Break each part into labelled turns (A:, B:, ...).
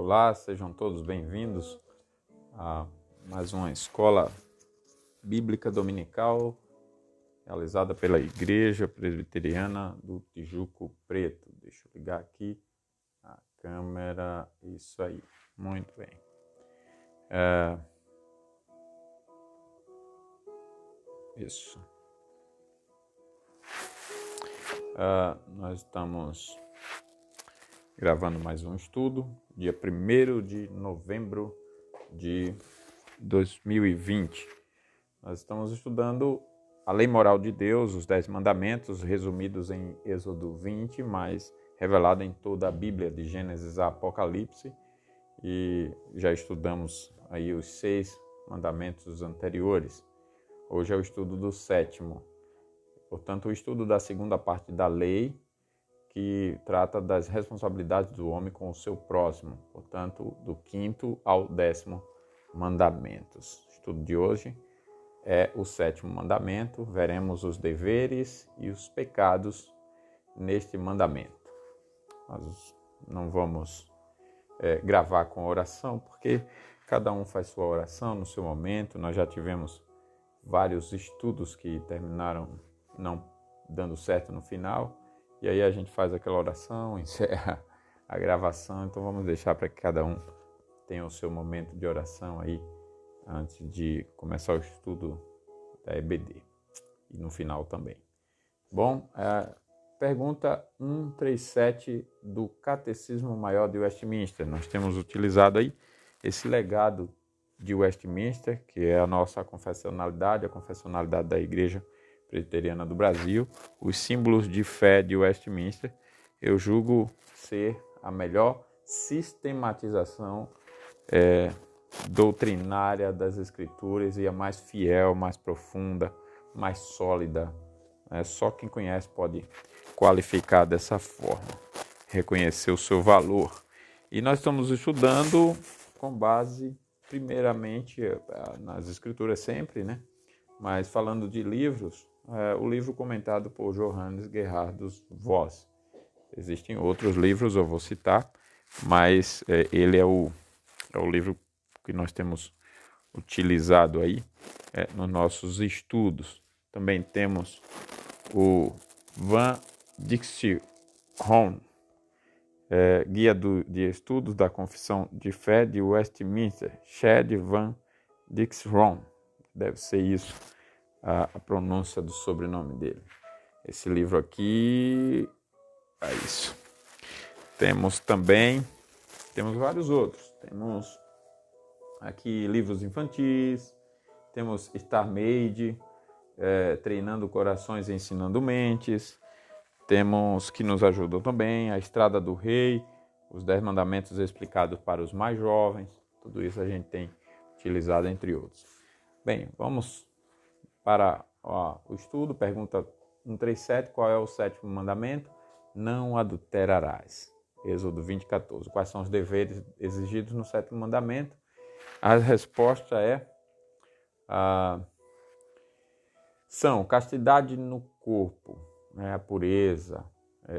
A: Olá, sejam todos bem-vindos a mais uma escola bíblica dominical realizada pela Igreja Presbiteriana do Tijuco Preto. Deixa eu ligar aqui a câmera, isso aí, muito bem. Isso. Nós estamos gravando mais um estudo, dia 1º de novembro de 2020. Nós estamos estudando a lei moral de Deus, os 10 mandamentos, resumidos em Êxodo 20, mas revelado em toda a Bíblia, de Gênesis a Apocalipse. E já estudamos aí os 6 mandamentos anteriores. Hoje é o estudo do 7º. Portanto, o estudo da segunda parte da lei, que trata das responsabilidades do homem com o seu próximo. Portanto, do 5º ao 10º mandamentos. O estudo de hoje é o 7º mandamento. Veremos os deveres e os pecados neste mandamento. Nós não vamos gravar com oração, porque cada um faz sua oração no seu momento. Nós já tivemos vários estudos que terminaram não dando certo no final, e aí a gente faz aquela oração, encerra a gravação. Então vamos deixar para que cada um tenha o seu momento de oração aí antes de começar o estudo da EBD e no final também. Bom, pergunta 137 do Catecismo Maior de Westminster. Nós temos utilizado aí esse legado de Westminster, que é a nossa confessionalidade, a confessionalidade da Igreja Presbiteriana do Brasil, os símbolos de fé de Westminster. Eu julgo ser a melhor sistematização doutrinária das Escrituras e a mais fiel, mais profunda, mais sólida. Só quem conhece pode qualificar dessa forma, reconhecer o seu valor. E nós estamos estudando com base, primeiramente, nas Escrituras sempre, né? Mas falando de livros, o livro comentado por Johannes Gerhardus Voss. Existem outros livros, eu vou citar, mas ele é o livro que nós temos utilizado aí nos nossos estudos. Também temos o Van Dixie Home, Guia de Estudos da Confissão de Fé de Westminster, Chad Van Dixie Home, deve ser isso a pronúncia do sobrenome dele. Esse livro aqui é isso. Temos vários outros. Temos aqui livros infantis, temos Star Made, Treinando Corações e Ensinando Mentes. Temos que nos ajudam também, A Estrada do Rei, os 10 mandamentos explicados para os mais jovens. Tudo isso a gente tem utilizado, entre outros. Bem, vamos para o estudo. Pergunta 137, qual é o 7º mandamento? Não adulterarás. Êxodo 20:14. Quais são os deveres exigidos no 7º mandamento? A resposta são castidade no corpo, a pureza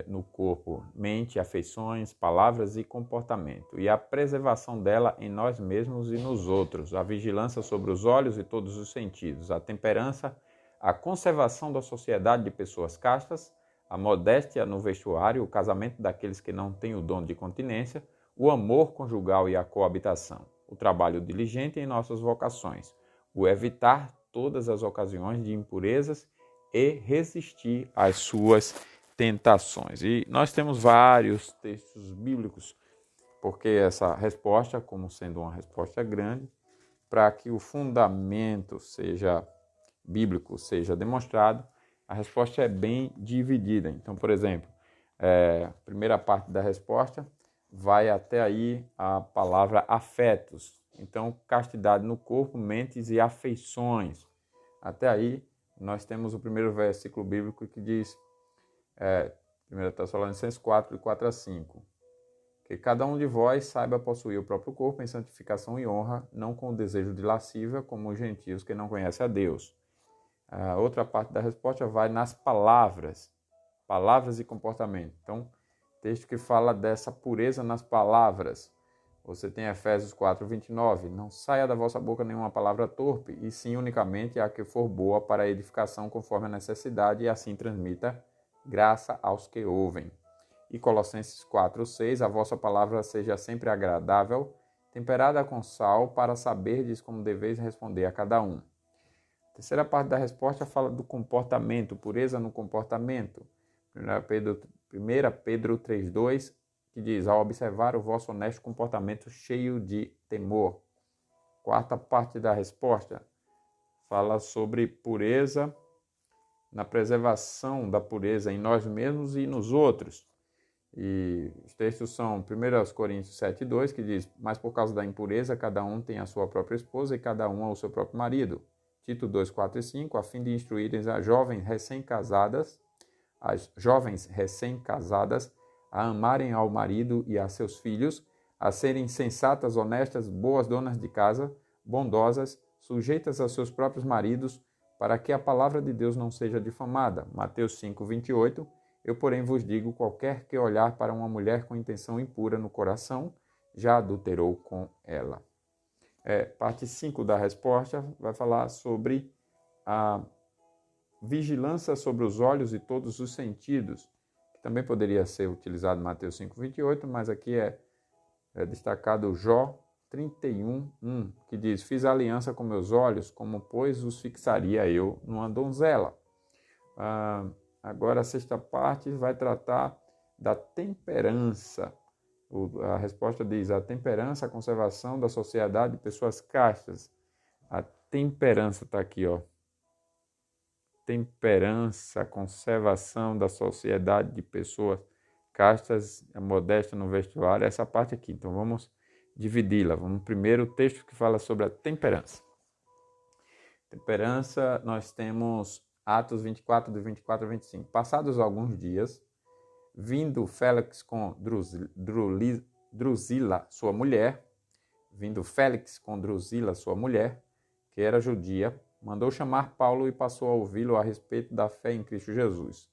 A: no corpo, mente, afeições, palavras e comportamento, e a preservação dela em nós mesmos e nos outros, a vigilância sobre os olhos e todos os sentidos, a temperança, a conservação da sociedade de pessoas castas, a modéstia no vestuário, o casamento daqueles que não têm o dom de continência, o amor conjugal e a coabitação, o trabalho diligente em nossas vocações, o evitar todas as ocasiões de impurezas e resistir às suas tentações. E nós temos vários textos bíblicos, porque essa resposta, como sendo uma resposta grande, para que o fundamento seja bíblico, seja demonstrado, a resposta é bem dividida. Então, por exemplo, a primeira parte da resposta vai até aí a palavra afetos. Então, castidade no corpo, mentes e afeições. Até aí, nós temos o primeiro versículo bíblico que diz, 1 Tessalonicenses 4, de 4 a 5, que cada um de vós saiba possuir o próprio corpo em santificação e honra, não com o desejo de lascívia, como os gentios que não conhecem a Deus. A outra parte da resposta vai nas palavras e comportamento. Então, texto que fala dessa pureza nas palavras, Você tem Efésios 4:29. Não saia da vossa boca nenhuma palavra torpe, e sim unicamente a que for boa para a edificação conforme a necessidade, e assim transmita graça aos que ouvem. E Colossenses 4:6. A vossa palavra seja sempre agradável, temperada com sal, para saberdes como deveis responder a cada um. A terceira parte da resposta fala do comportamento, pureza no comportamento. 1 Pedro 3:2, que diz: ao observar o vosso honesto comportamento cheio de temor. Quarta parte da resposta fala sobre pureza, na preservação da pureza em nós mesmos e nos outros. E os textos são 1 Coríntios 7:2, que diz: mas por causa da impureza, cada um tem a sua própria esposa e cada um o seu próprio marido. Tito 2:4 e 5, a fim de instruírem as jovens recém-casadas a amarem ao marido e a seus filhos, a serem sensatas, honestas, boas donas de casa, bondosas, sujeitas aos seus próprios maridos, para que a palavra de Deus não seja difamada. Mateus 5:28, eu, porém, vos digo, qualquer que olhar para uma mulher com intenção impura no coração, já adulterou com ela. Parte 5 da resposta vai falar sobre a vigilância sobre os olhos e todos os sentidos, que também poderia ser utilizado em Mateus 5:28, mas aqui é destacado Jó 31:1, que diz: fiz aliança com meus olhos, como pois os fixaria eu numa donzela. Agora a sexta parte vai tratar da temperança. A resposta diz: a temperança, a conservação da sociedade de pessoas castas. A temperança está aqui, ó. Temperança, conservação da sociedade de pessoas castas, a modéstia no vestuário, essa parte aqui. Então vamos dividi-la. Vamos primeiro o texto que fala sobre a temperança. Temperança, nós temos Atos 24, de 24 a 25. Passados alguns dias, vindo Félix com Drusila, sua mulher, que era judia, mandou chamar Paulo e passou a ouvi-lo a respeito da fé em Cristo Jesus.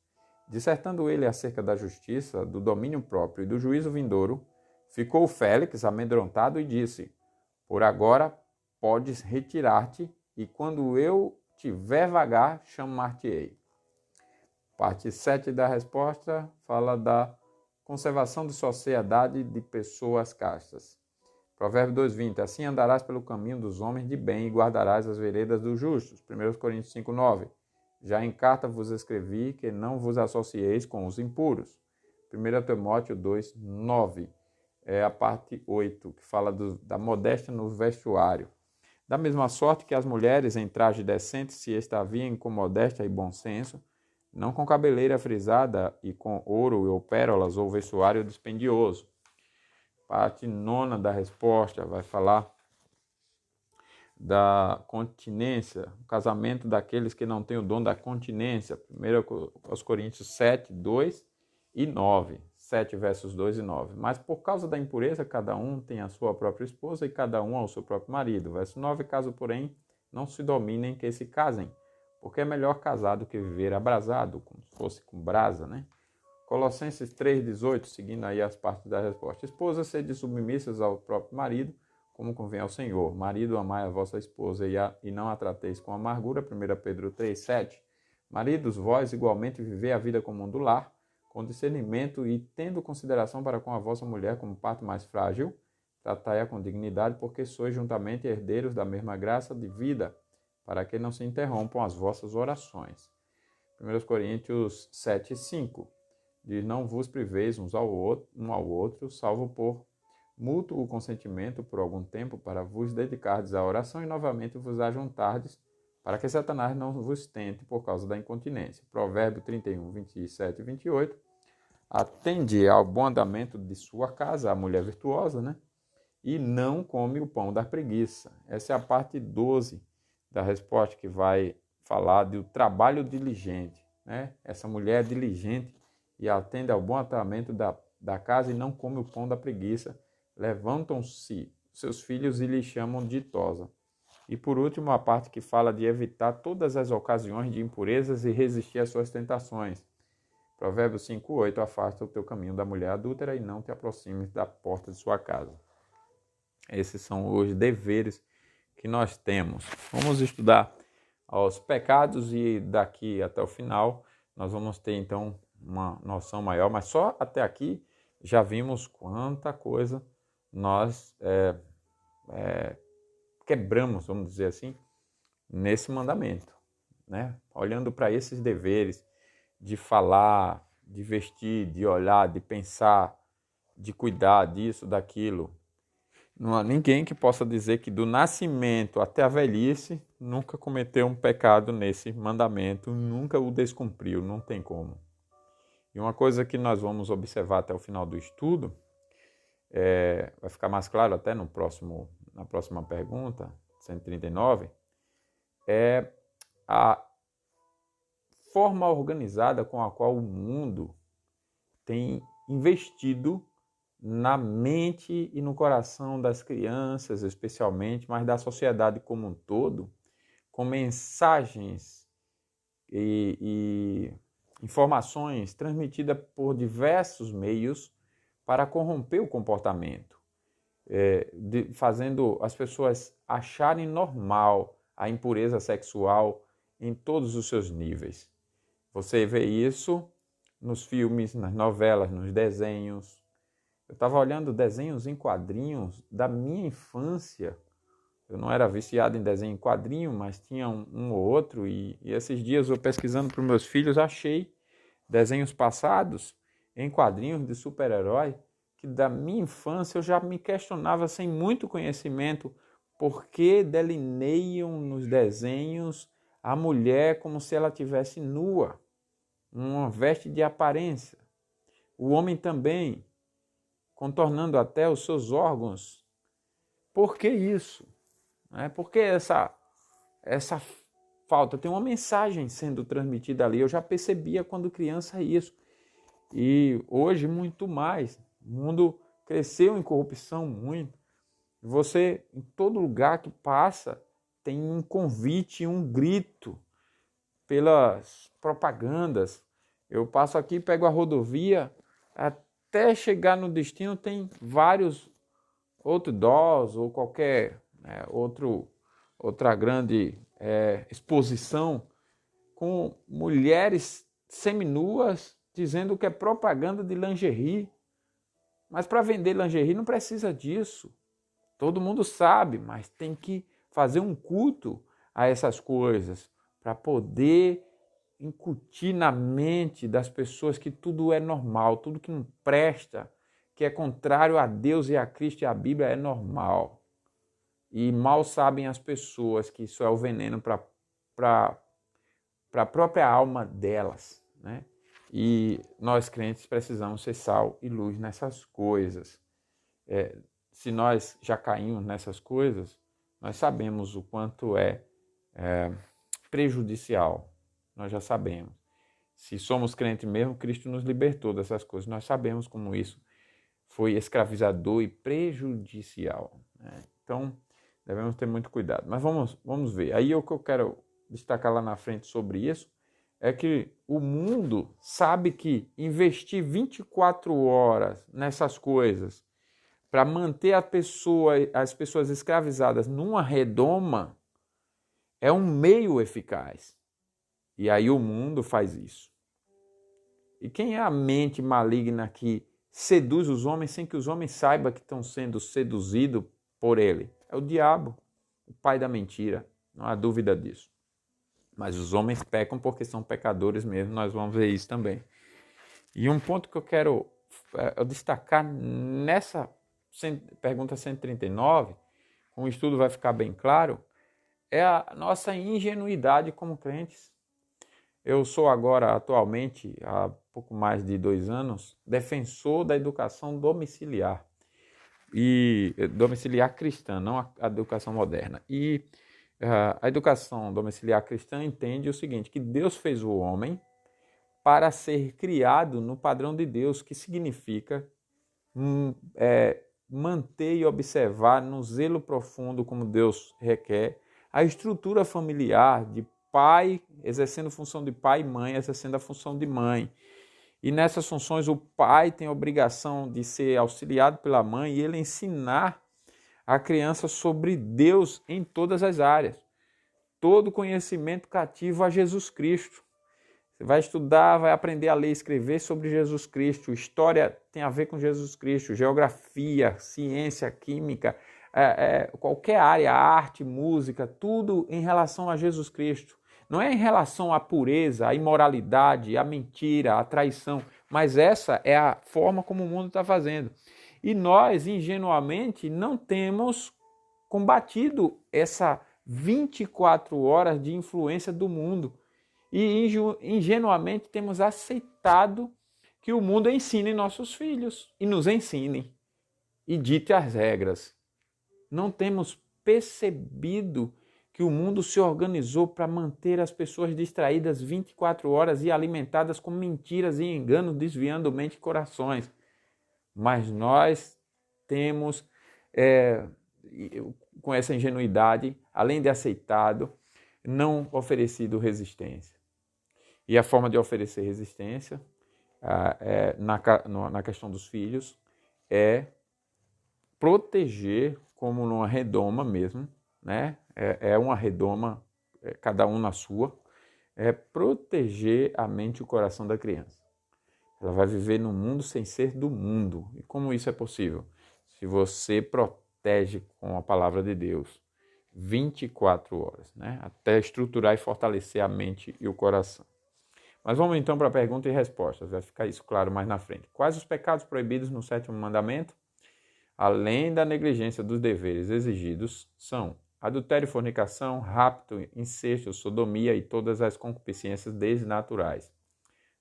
A: Dissertando ele acerca da justiça, do domínio próprio e do juízo vindouro, ficou Félix amedrontado e disse: por agora podes retirar-te, e quando eu tiver vagar, chamar-te-ei. Parte 7 da resposta fala da conservação de sociedade de pessoas castas. Provérbio 2:20, assim andarás pelo caminho dos homens de bem e guardarás as veredas dos justos. 1 Coríntios 5:9, já em carta vos escrevi que não vos associeis com os impuros. 1 Timóteo 2:9, é a parte 8, que fala da modéstia no vestuário. Da mesma sorte que as mulheres em traje decente se extraviem com modéstia e bom senso, não com cabeleira frisada e com ouro ou pérolas ou vestuário dispendioso. Parte 9 da resposta vai falar da continência, o casamento daqueles que não têm o dom da continência. 1 Coríntios 7, 2 e 9. 7 versos 2 e 9. Mas por causa da impureza, cada um tem a sua própria esposa e cada um ao seu próprio marido. Verso 9, caso porém não se dominem que se casem, porque é melhor casar do que viver abrasado, como se fosse com brasa, né? Colossenses 3:18, seguindo aí as partes da resposta. Esposas, sede submissas ao próprio marido, como convém ao Senhor. Marido, amai a vossa esposa e não a trateis com amargura. 1 Pedro 3:7. Maridos, vós igualmente vivei a vida comum do lar, com discernimento e tendo consideração para com a vossa mulher como parte mais frágil, tratai-a com dignidade, porque sois juntamente herdeiros da mesma graça de vida, para que não se interrompam as vossas orações. 1 Coríntios 7:5 diz: não vos priveis um ao outro, salvo por mútuo consentimento por algum tempo, para vos dedicardes à oração e novamente vos ajuntardes, para que Satanás não vos tente por causa da incontinência. Provérbio 31, 27 e 28. Atende ao bom andamento de sua casa, a mulher virtuosa, né? E não come o pão da preguiça. Essa é a parte 12 da resposta, que vai falar do trabalho diligente, né? Essa mulher é diligente e atende ao bom andamento da casa e não come o pão da preguiça. Levantam-se seus filhos e lhe chamam ditosa. E por último, a parte que fala de evitar todas as ocasiões de impurezas e resistir às suas tentações. Provérbios 5:8, afasta o teu caminho da mulher adúltera e não te aproximes da porta de sua casa. Esses são os deveres que nós temos. Vamos estudar os pecados e daqui até o final nós vamos ter então uma noção maior, mas só até aqui já vimos quanta coisa nós quebramos, vamos dizer assim, nesse mandamento, né? Olhando para esses deveres de falar, de vestir, de olhar, de pensar, de cuidar disso, daquilo. Não há ninguém que possa dizer que do nascimento até a velhice nunca cometeu um pecado nesse mandamento, nunca o descumpriu, não tem como. E uma coisa que nós vamos observar até o final do estudo, vai ficar mais claro até na próxima pergunta, 139, é a forma organizada com a qual o mundo tem investido na mente e no coração das crianças, especialmente, mas da sociedade como um todo, com mensagens e informações transmitidas por diversos meios para corromper o comportamento, fazendo as pessoas acharem normal a impureza sexual em todos os seus níveis. Você vê isso nos filmes, nas novelas, nos desenhos. Eu estava olhando desenhos em quadrinhos da minha infância. Eu não era viciado em desenho em quadrinho, mas tinha um ou outro. E esses dias eu pesquisando para os meus filhos, achei desenhos passados em quadrinhos de super-herói que da minha infância eu já me questionava sem muito conhecimento por que delineiam nos desenhos a mulher como se ela estivesse nua, uma veste de aparência. O homem também, contornando até os seus órgãos. Por que isso? Por que essa falta? Tem uma mensagem sendo transmitida ali. Eu já percebia quando criança isso. E hoje muito mais. O mundo cresceu em corrupção muito. Você, em todo lugar que passa, tem um convite, um grito pelas propagandas. Eu passo aqui, pego a rodovia, até chegar no destino tem vários outdoors ou qualquer outra grande exposição com mulheres seminuas dizendo que é propaganda de lingerie. Mas para vender lingerie não precisa disso. Todo mundo sabe, mas tem que fazer um culto a essas coisas para poder incutir na mente das pessoas que tudo é normal, tudo que não presta, que é contrário a Deus e a Cristo e a Bíblia é normal. E mal sabem as pessoas que isso é o veneno para a própria alma delas, né? E nós crentes precisamos ser sal e luz nessas coisas. Se nós já caímos nessas coisas, nós sabemos o quanto é prejudicial. Nós já sabemos. Se somos crentes mesmo, Cristo nos libertou dessas coisas. Nós sabemos como isso foi escravizador e prejudicial, né? Então, devemos ter muito cuidado. Mas vamos ver. Aí o que eu quero destacar lá na frente sobre isso é que o mundo sabe que investir 24 horas nessas coisas para manter as pessoas escravizadas numa redoma é um meio eficaz. E aí o mundo faz isso. E quem é a mente maligna que seduz os homens sem que os homens saibam que estão sendo seduzidos por ele? É o diabo, o pai da mentira, não há dúvida disso. Mas os homens pecam porque são pecadores mesmo, nós vamos ver isso também. E um ponto que eu quero destacar nessa pergunta 139, com o estudo vai ficar bem claro, é a nossa ingenuidade como crentes. Eu sou agora, atualmente, há pouco mais de 2 anos, defensor da educação domiciliar. E domiciliar cristã, não a educação moderna. E a educação domiciliar cristã entende o seguinte, que Deus fez o homem para ser criado no padrão de Deus, que significa manter e observar no zelo profundo, como Deus requer, a estrutura familiar de pai exercendo função de pai e mãe exercendo a função de mãe. E nessas funções o pai tem a obrigação de ser auxiliado pela mãe e ele ensinar a criança sobre Deus em todas as áreas. Todo conhecimento cativo a Jesus Cristo. Você vai estudar, vai aprender a ler e escrever sobre Jesus Cristo. História tem a ver com Jesus Cristo. Geografia, ciência, química, qualquer área, arte, música, tudo em relação a Jesus Cristo. Não é em relação à pureza, à imoralidade, à mentira, à traição, mas essa é a forma como o mundo está fazendo. E nós, ingenuamente, não temos combatido essa 24 horas de influência do mundo. E ingenuamente temos aceitado que o mundo ensine nossos filhos e nos ensine e dite as regras. Não temos percebido que o mundo se organizou para manter as pessoas distraídas 24 horas e alimentadas com mentiras e enganos, desviando mente e corações. Mas nós temos, com essa ingenuidade, além de aceitado, não oferecido resistência. E a forma de oferecer resistência na questão dos filhos é proteger, como numa redoma mesmo, né? É uma redoma, cada um na sua, é proteger a mente e o coração da criança. Ela vai viver num mundo sem ser do mundo. E como isso é possível? Se você protege com a palavra de Deus 24 horas, né? Até estruturar e fortalecer a mente e o coração. Mas vamos então para a pergunta e resposta. Vai ficar isso claro mais na frente. Quais os pecados proibidos no 7º mandamento? Além da negligência dos deveres exigidos, são adultério, fornicação, rapto, incesto, sodomia e todas as concupiscências desnaturais.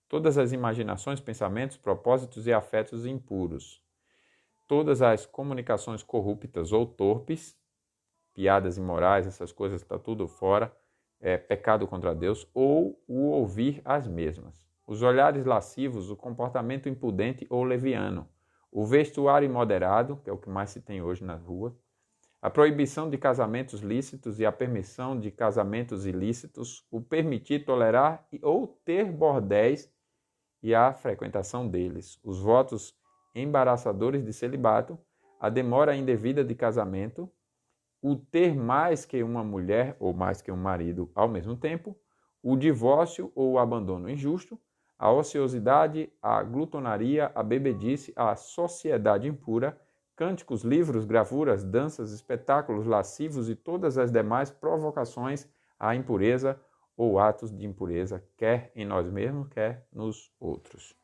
A: Todas as imaginações, pensamentos, propósitos e afetos impuros. Todas as comunicações corruptas ou torpes, piadas imorais, essas coisas, está tudo fora, pecado contra Deus, ou o ouvir as mesmas. Os olhares lascivos, o comportamento impudente ou leviano, o vestuário imoderado, que é o que mais se tem hoje nas ruas, a proibição de casamentos lícitos e a permissão de casamentos ilícitos, o permitir, tolerar ou ter bordéis e a frequentação deles, os votos embaraçadores de celibato, a demora indevida de casamento, o ter mais que uma mulher ou mais que um marido ao mesmo tempo, o divórcio ou o abandono injusto, a ociosidade, a glutonaria, a bebedice, a sociedade impura, cânticos, livros, gravuras, danças, espetáculos lascivos e todas as demais provocações à impureza ou atos de impureza, quer em nós mesmos, quer nos outros.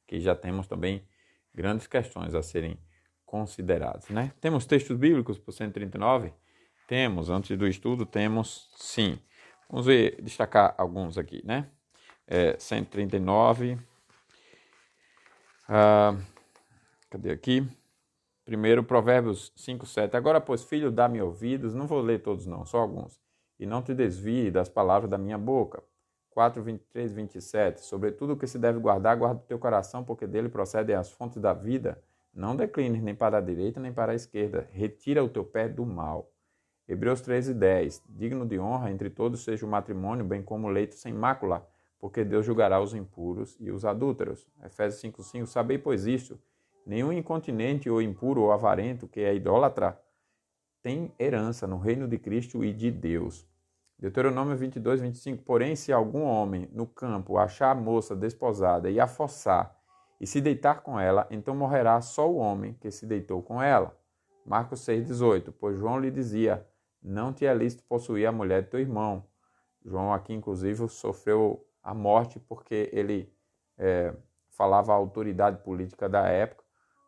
A: Que já temos também grandes questões a serem consideradas, né? Temos textos bíblicos para o 139? Temos, antes do estudo, temos sim. Vamos ver, destacar alguns aqui, né? 139. Cadê aqui? Primeiro, Provérbios 5, 7. Agora, pois, filho, dá-me ouvidos. Não vou ler todos, não, só alguns. E não te desvie das palavras da minha boca. 4, 23, 27. Sobretudo o que se deve guardar, guarda o teu coração, porque dele procedem as fontes da vida. Não declines nem para a direita, nem para a esquerda. Retira o teu pé do mal. Hebreus 13, 10. Digno de honra entre todos seja o matrimônio, bem como o leito sem mácula, porque Deus julgará os impuros e os adúlteros. Efésios 5, 5. Sabei, pois, isto: nenhum incontinente ou impuro ou avarento, que é idólatra, tem herança no reino de Cristo e de Deus. Deuteronômio 22, 25. Porém, se algum homem no campo achar a moça desposada e a forçar e se deitar com ela, então morrerá só o homem que se deitou com ela. Marcos 6, 18. Pois João lhe dizia: não te é lícito possuir a mulher de teu irmão. João aqui, inclusive, sofreu a morte porque ele falava a autoridade política da época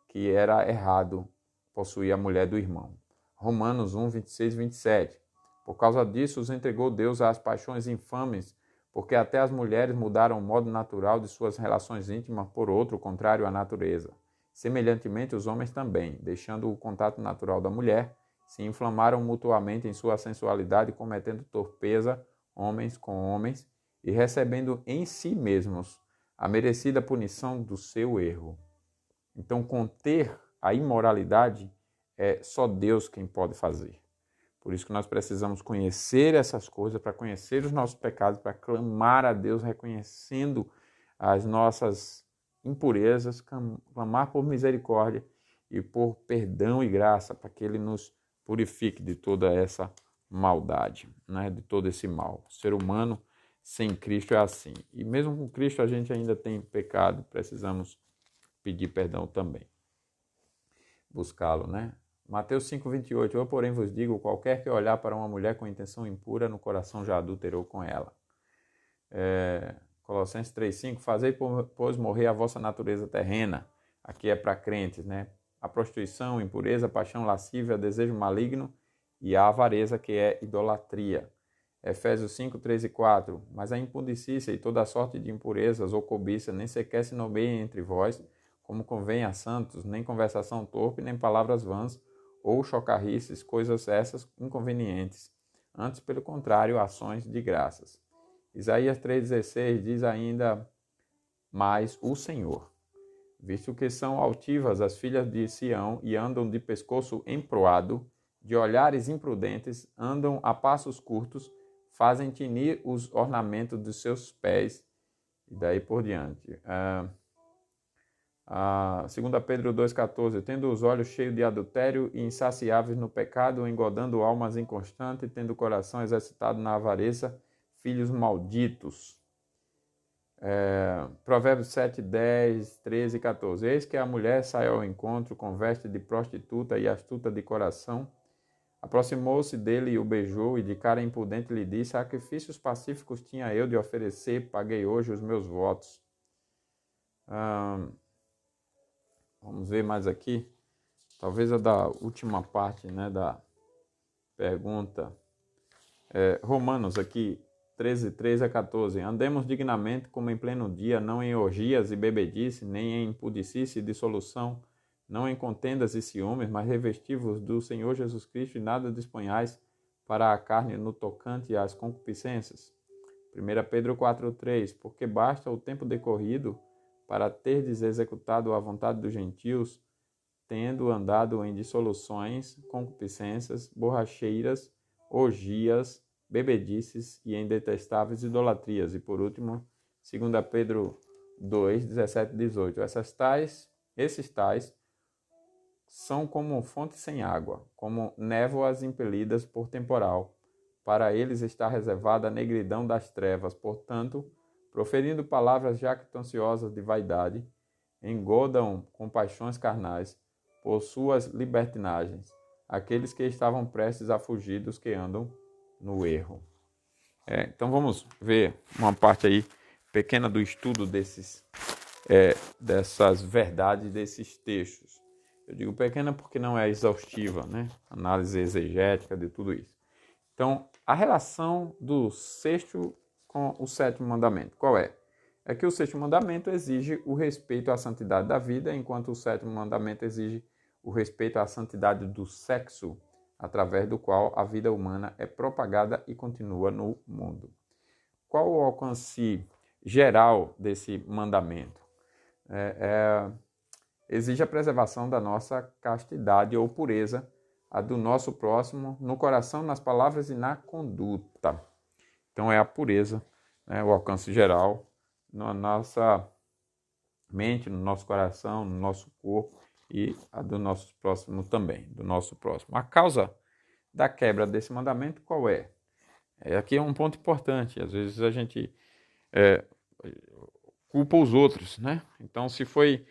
A: que era errado possuir a mulher do irmão. Romanos 1, 26 e 27. Por causa disso, os entregou Deus às paixões infames, porque até as mulheres mudaram o modo natural de suas relações íntimas por outro, contrário à natureza. Semelhantemente, os homens também, deixando o contato natural da mulher, se inflamaram mutuamente em sua sensualidade, cometendo torpeza, homens com homens, e recebendo em si mesmos a merecida punição do seu erro. Então, conter a imoralidade é só Deus quem pode fazer. Por isso que nós precisamos conhecer essas coisas, para conhecer os nossos pecados, para clamar a Deus, reconhecendo as nossas impurezas, clamar por misericórdia e por perdão e graça, para que Ele nos purifique de toda essa maldade, né? De todo esse mal. O ser humano sem Cristo é assim. E mesmo com Cristo a gente ainda tem pecado, precisamos pedir perdão também. Buscá-lo, né? Mateus 5,28. Eu, porém, vos digo, qualquer que olhar para uma mulher com intenção impura, no coração já adulterou com ela. Colossenses 3,5. Fazei, pois, morrer a vossa natureza terrena. Aqui é para crentes, né? A prostituição, impureza, paixão lascívia, desejo maligno e a avareza, que é idolatria. Efésios 5, 3 e 4. Mas a impudicícia e toda sorte de impurezas ou cobiça nem sequer se nomeiem entre vós, como convém a santos, nem conversação torpe, nem palavras vãs, ou chocarrices, coisas essas inconvenientes. Antes, pelo contrário, ações de graças. Isaías 3,16 diz ainda mais o Senhor. Visto que são altivas as filhas de Sião e andam de pescoço emproado, de olhares imprudentes, andam a passos curtos, fazem tinir os ornamentos dos seus pés, e daí por diante. 2 Pedro 2,14, tendo os olhos cheios de adultério e insaciáveis no pecado, engodando almas inconstantes, tendo o coração exercitado na avareza, filhos malditos. Provérbios 7, 10, 13 e 14. Eis que a mulher sai ao encontro com veste de prostituta e astuta de coração. Aproximou-se dele e o beijou, e de cara impudente lhe disse: sacrifícios pacíficos tinha eu de oferecer, paguei hoje os meus votos. Vamos ver mais aqui. Talvez a da última parte, né, da pergunta. Romanos aqui, 13, 13 a 14. Andemos dignamente como em pleno dia, não em orgias e bebedice, nem em impudicice e dissolução, não em contendas e ciúmes, mas revesti-vos do Senhor Jesus Cristo e nada disponhais para a carne no tocante às concupiscências. 1 Pedro 4,3. Porque basta o tempo decorrido para terdes executado a vontade dos gentios, tendo andado em dissoluções, concupiscências, borracheiras, orgias, bebedices e em detestáveis idolatrias. E por último, 2 Pedro 2, 17 e 18. Esses tais são como fontes sem água, como névoas impelidas por temporal. Para eles está reservada a negridão das trevas. Portanto, proferindo palavras jactanciosas de vaidade, engodam com paixões carnais por suas libertinagens aqueles que estavam prestes a fugir dos que andam no erro. Então vamos ver uma parte aí pequena do estudo dessas verdades, desses textos. Eu digo pequena porque não é exaustiva, né? Análise exegética de tudo isso. Então, a relação do sexto com o sétimo mandamento, qual é? É que o sexto mandamento exige o respeito à santidade da vida, enquanto o sétimo mandamento exige o respeito à santidade do sexo, através do qual a vida humana é propagada e continua no mundo. Qual o alcance geral desse mandamento? Exige a preservação da nossa castidade ou pureza, a do nosso próximo, no coração, nas palavras e na conduta. Então é a pureza, né, o alcance geral, na nossa mente, no nosso coração, no nosso corpo e a do nosso próximo também, do nosso próximo. A causa da quebra desse mandamento qual é? Aqui é um ponto importante, às vezes a gente culpa os outros, né? Então se foi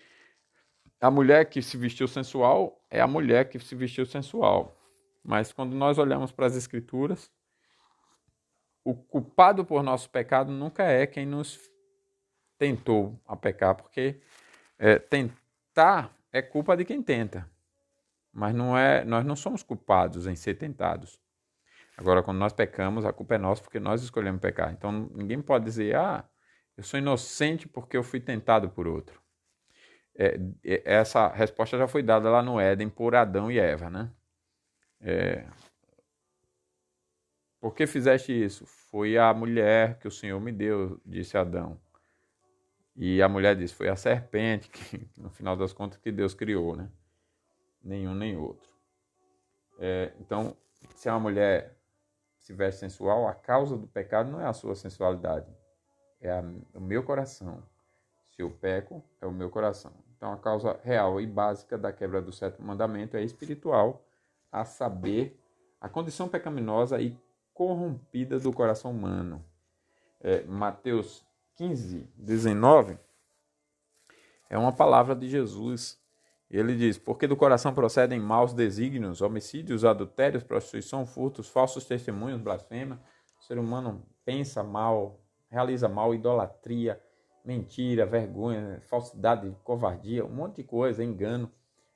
A: a mulher que se vestiu sensual, é a mulher que se vestiu sensual. Mas quando nós olhamos para as Escrituras, o culpado por nosso pecado nunca é quem nos tentou a pecar, porque tentar é culpa de quem tenta. Mas nós não somos culpados em ser tentados. Agora, quando nós pecamos, a culpa é nossa porque nós escolhemos pecar. Então, ninguém pode dizer, eu sou inocente porque eu fui tentado por outro. Essa resposta já foi dada lá no Éden por Adão e Eva, né? Por que fizeste isso? Foi a mulher que o Senhor me deu, disse Adão. E a mulher disse, foi a serpente, que no final das contas que Deus criou, né? Nenhum nem outro. Então, se a mulher se veste sensual, a causa do pecado não é a sua sensualidade, é o meu coração. Se eu peco, é o meu coração. Então, a causa real e básica da quebra do sétimo mandamento é espiritual, a saber, a condição pecaminosa e corrompida do coração humano. Mateus 15, 19, é uma palavra de Jesus. Ele diz: porque do coração procedem maus desígnios, homicídios, adultérios, prostituição, furtos, falsos testemunhos, blasfêmia. O ser humano pensa mal, realiza mal, idolatria, mentira, vergonha, falsidade, covardia, um monte de coisa, engano.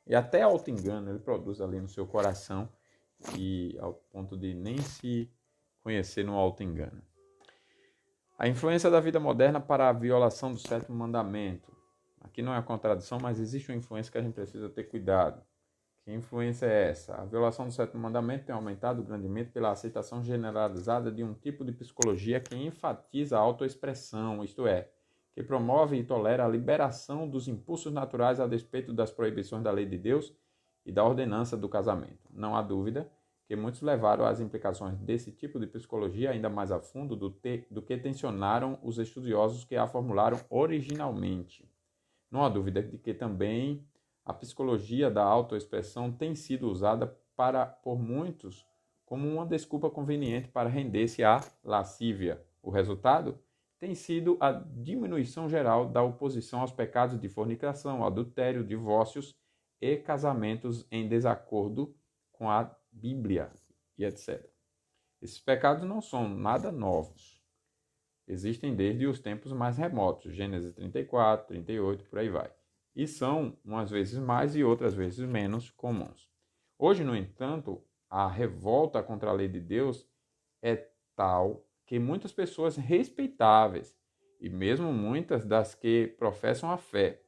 A: E até auto-engano ele produz ali no seu coração, e ao ponto de nem se conhecer no auto-engano. A influência da vida moderna para a violação do sétimo mandamento. Aqui não é uma contradição, mas existe uma influência que a gente precisa ter cuidado. Que influência é essa? A violação do sétimo mandamento tem aumentado grandemente pela aceitação generalizada de um tipo de psicologia que enfatiza a autoexpressão, isto é, que promove e tolera a liberação dos impulsos naturais a despeito das proibições da lei de Deus e da ordenança do casamento. Não há dúvida que muitos levaram as implicações desse tipo de psicologia ainda mais a fundo do que tensionaram os estudiosos que a formularam originalmente. Não há dúvida de que também a psicologia da autoexpressão tem sido usada por muitos como uma desculpa conveniente para render-se à lascívia. O resultado tem sido a diminuição geral da oposição aos pecados de fornicação, adultério, divórcios e casamentos em desacordo com a Bíblia e etc. Esses pecados não são nada novos. Existem desde os tempos mais remotos, Gênesis 34, 38, por aí vai. E são, umas vezes mais e outras vezes menos, comuns. Hoje, no entanto, a revolta contra a lei de Deus é tal que muitas pessoas respeitáveis, e mesmo muitas das que professam a fé,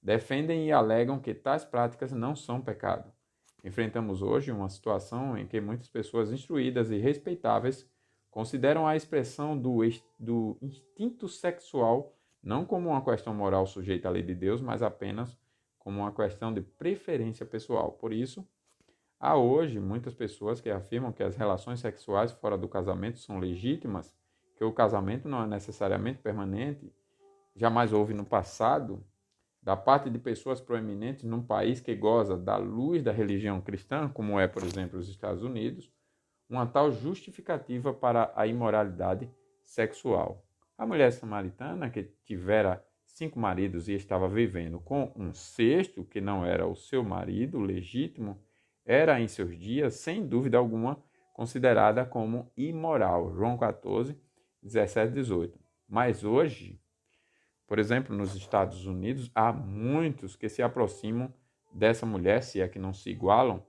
A: defendem e alegam que tais práticas não são pecado. Enfrentamos hoje uma situação em que muitas pessoas instruídas e respeitáveis consideram a expressão do instinto sexual não como uma questão moral sujeita à lei de Deus, mas apenas como uma questão de preferência pessoal. Por isso, há hoje muitas pessoas que afirmam que as relações sexuais fora do casamento são legítimas, que o casamento não é necessariamente permanente. Jamais houve no passado, da parte de pessoas proeminentes num país que goza da luz da religião cristã, como é, por exemplo, os Estados Unidos, uma tal justificativa para a imoralidade sexual. A mulher samaritana, que tivera 5 maridos e estava vivendo com um sexto, que não era o seu marido legítimo, era em seus dias, sem dúvida alguma, considerada como imoral. João 14, 17, 18. Mas hoje, por exemplo, nos Estados Unidos, há muitos que se aproximam dessa mulher, se é que não se igualam,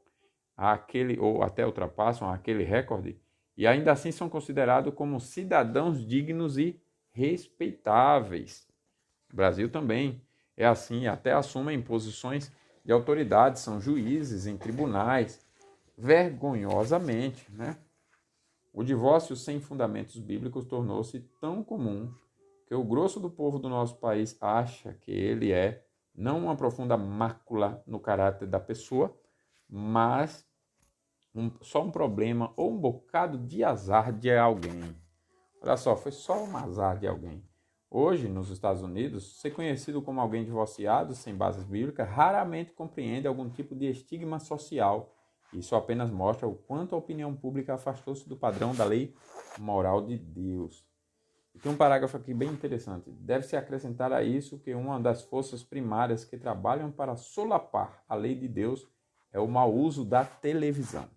A: àquele, ou até ultrapassam aquele recorde, e ainda assim são considerados como cidadãos dignos e respeitáveis. O Brasil também é assim, até assumem posições de autoridade, são juízes em tribunais, vergonhosamente, né? O divórcio sem fundamentos bíblicos tornou-se tão comum que o grosso do povo do nosso país acha que ele é não uma profunda mácula no caráter da pessoa, mas só um problema ou um bocado de azar de alguém. Olha só, foi só um azar de alguém. Hoje, nos Estados Unidos, ser conhecido como alguém divorciado, sem bases bíblicas, raramente compreende algum tipo de estigma social. Isso apenas mostra o quanto a opinião pública afastou-se do padrão da lei moral de Deus. E tem um parágrafo aqui bem interessante. Deve-se acrescentar a isso que uma das forças primárias que trabalham para solapar a lei de Deus é o mau uso da televisão.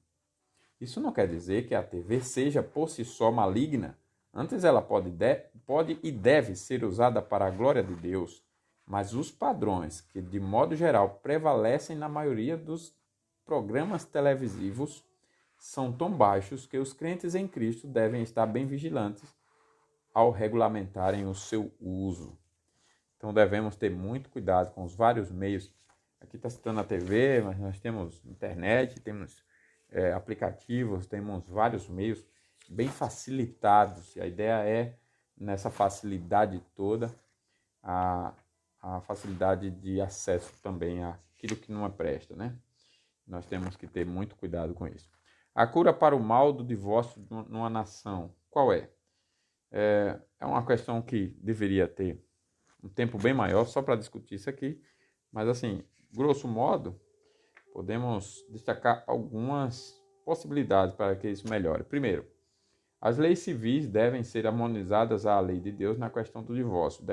A: Isso não quer dizer que a TV seja por si só maligna. Antes ela pode e deve ser usada para a glória de Deus, mas os padrões que, de modo geral, prevalecem na maioria dos programas televisivos são tão baixos que os crentes em Cristo devem estar bem vigilantes ao regulamentarem o seu uso. Então devemos ter muito cuidado com os vários meios. Aqui está citando a TV, mas nós temos internet, temos aplicativos, temos vários meios bem facilitados. E a ideia é, nessa facilidade toda, a facilidade de acesso também àquilo que não presta, né? Nós temos que ter muito cuidado com isso. A cura para o mal do divórcio numa nação, qual é? É uma questão que deveria ter um tempo bem maior só para discutir isso aqui, Mas assim, grosso modo, podemos destacar algumas possibilidades para que isso melhore. Primeiro, as leis civis devem ser harmonizadas à lei de Deus na questão do divórcio.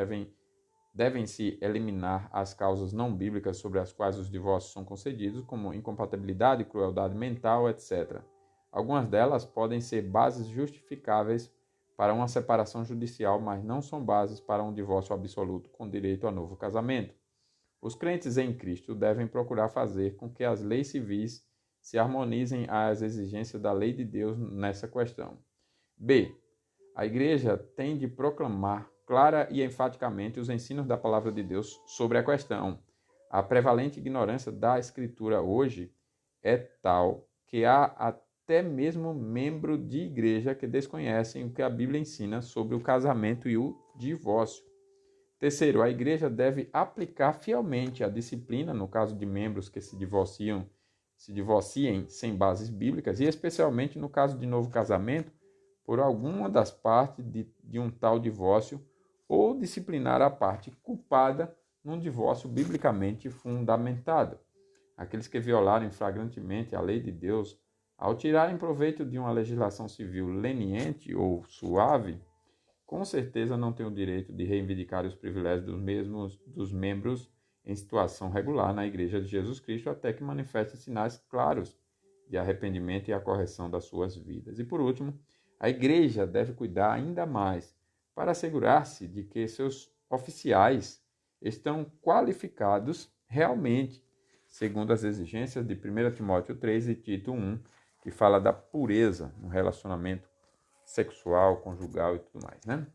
A: Devem-se eliminar as causas não bíblicas sobre as quais os divórcios são concedidos, como incompatibilidade, crueldade mental, etc. Algumas delas podem ser bases justificáveis para uma separação judicial, mas não são bases para um divórcio absoluto com direito a novo casamento. Os crentes em Cristo devem procurar fazer com que as leis civis se harmonizem às exigências da lei de Deus nessa questão. B. A Igreja tem de proclamar clara e enfaticamente os ensinos da Palavra de Deus sobre a questão. A prevalente ignorância da Escritura hoje é tal que há até mesmo membros de igreja que desconhecem o que a Bíblia ensina sobre o casamento e o divórcio. Terceiro, a igreja deve aplicar fielmente a disciplina no caso de membros que se divorciem sem bases bíblicas, e especialmente no caso de novo casamento, por alguma das partes de um tal divórcio, ou disciplinar a parte culpada num divórcio biblicamente fundamentado. Aqueles que violarem flagrantemente a lei de Deus, ao tirarem proveito de uma legislação civil leniente ou suave, com certeza não têm o direito de reivindicar os privilégios dos membros em situação regular na Igreja de Jesus Cristo, até que manifestem sinais claros de arrependimento e a correção das suas vidas. E por último, a Igreja deve cuidar ainda mais para assegurar-se de que seus oficiais estão qualificados realmente, segundo as exigências de 1 Timóteo 3 e Tito 1, que fala da pureza no relacionamento sexual, conjugal e tudo mais, né?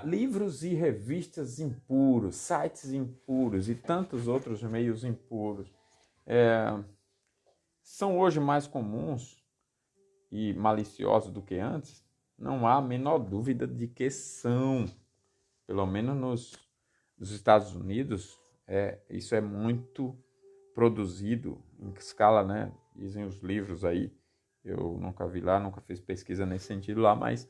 A: Livros e revistas impuros, sites impuros e tantos outros meios impuros são hoje mais comuns e maliciosos do que antes? Não há a menor dúvida de que são. Pelo menos nos Estados Unidos, isso é muito produzido em escala, né? Dizem os livros aí. Eu nunca vi lá, nunca fiz pesquisa nesse sentido lá, mas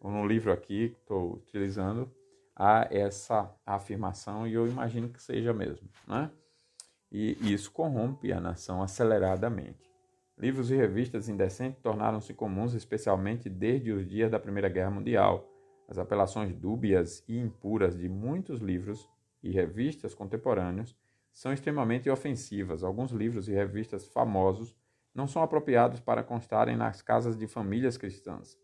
A: no livro aqui que estou utilizando há essa afirmação e eu imagino que seja mesmo, né? E isso corrompe a nação aceleradamente. Livros e revistas indecentes tornaram-se comuns, especialmente desde os dias da Primeira Guerra Mundial. As apelações dúbias e impuras de muitos livros e revistas contemporâneos são extremamente ofensivas. Alguns livros e revistas famosos não são apropriados para constarem nas casas de famílias cristãs.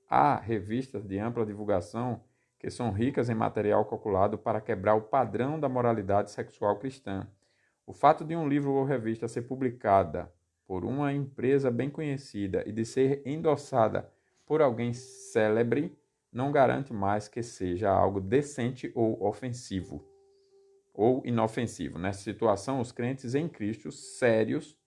A: Há revistas de ampla divulgação que são ricas em material calculado para quebrar o padrão da moralidade sexual cristã. O fato de um livro ou revista ser publicada por uma empresa bem conhecida e de ser endossada por alguém célebre não garante mais que seja algo decente ou ofensivo ou inofensivo. Nessa situação, os crentes em Cristo, sérios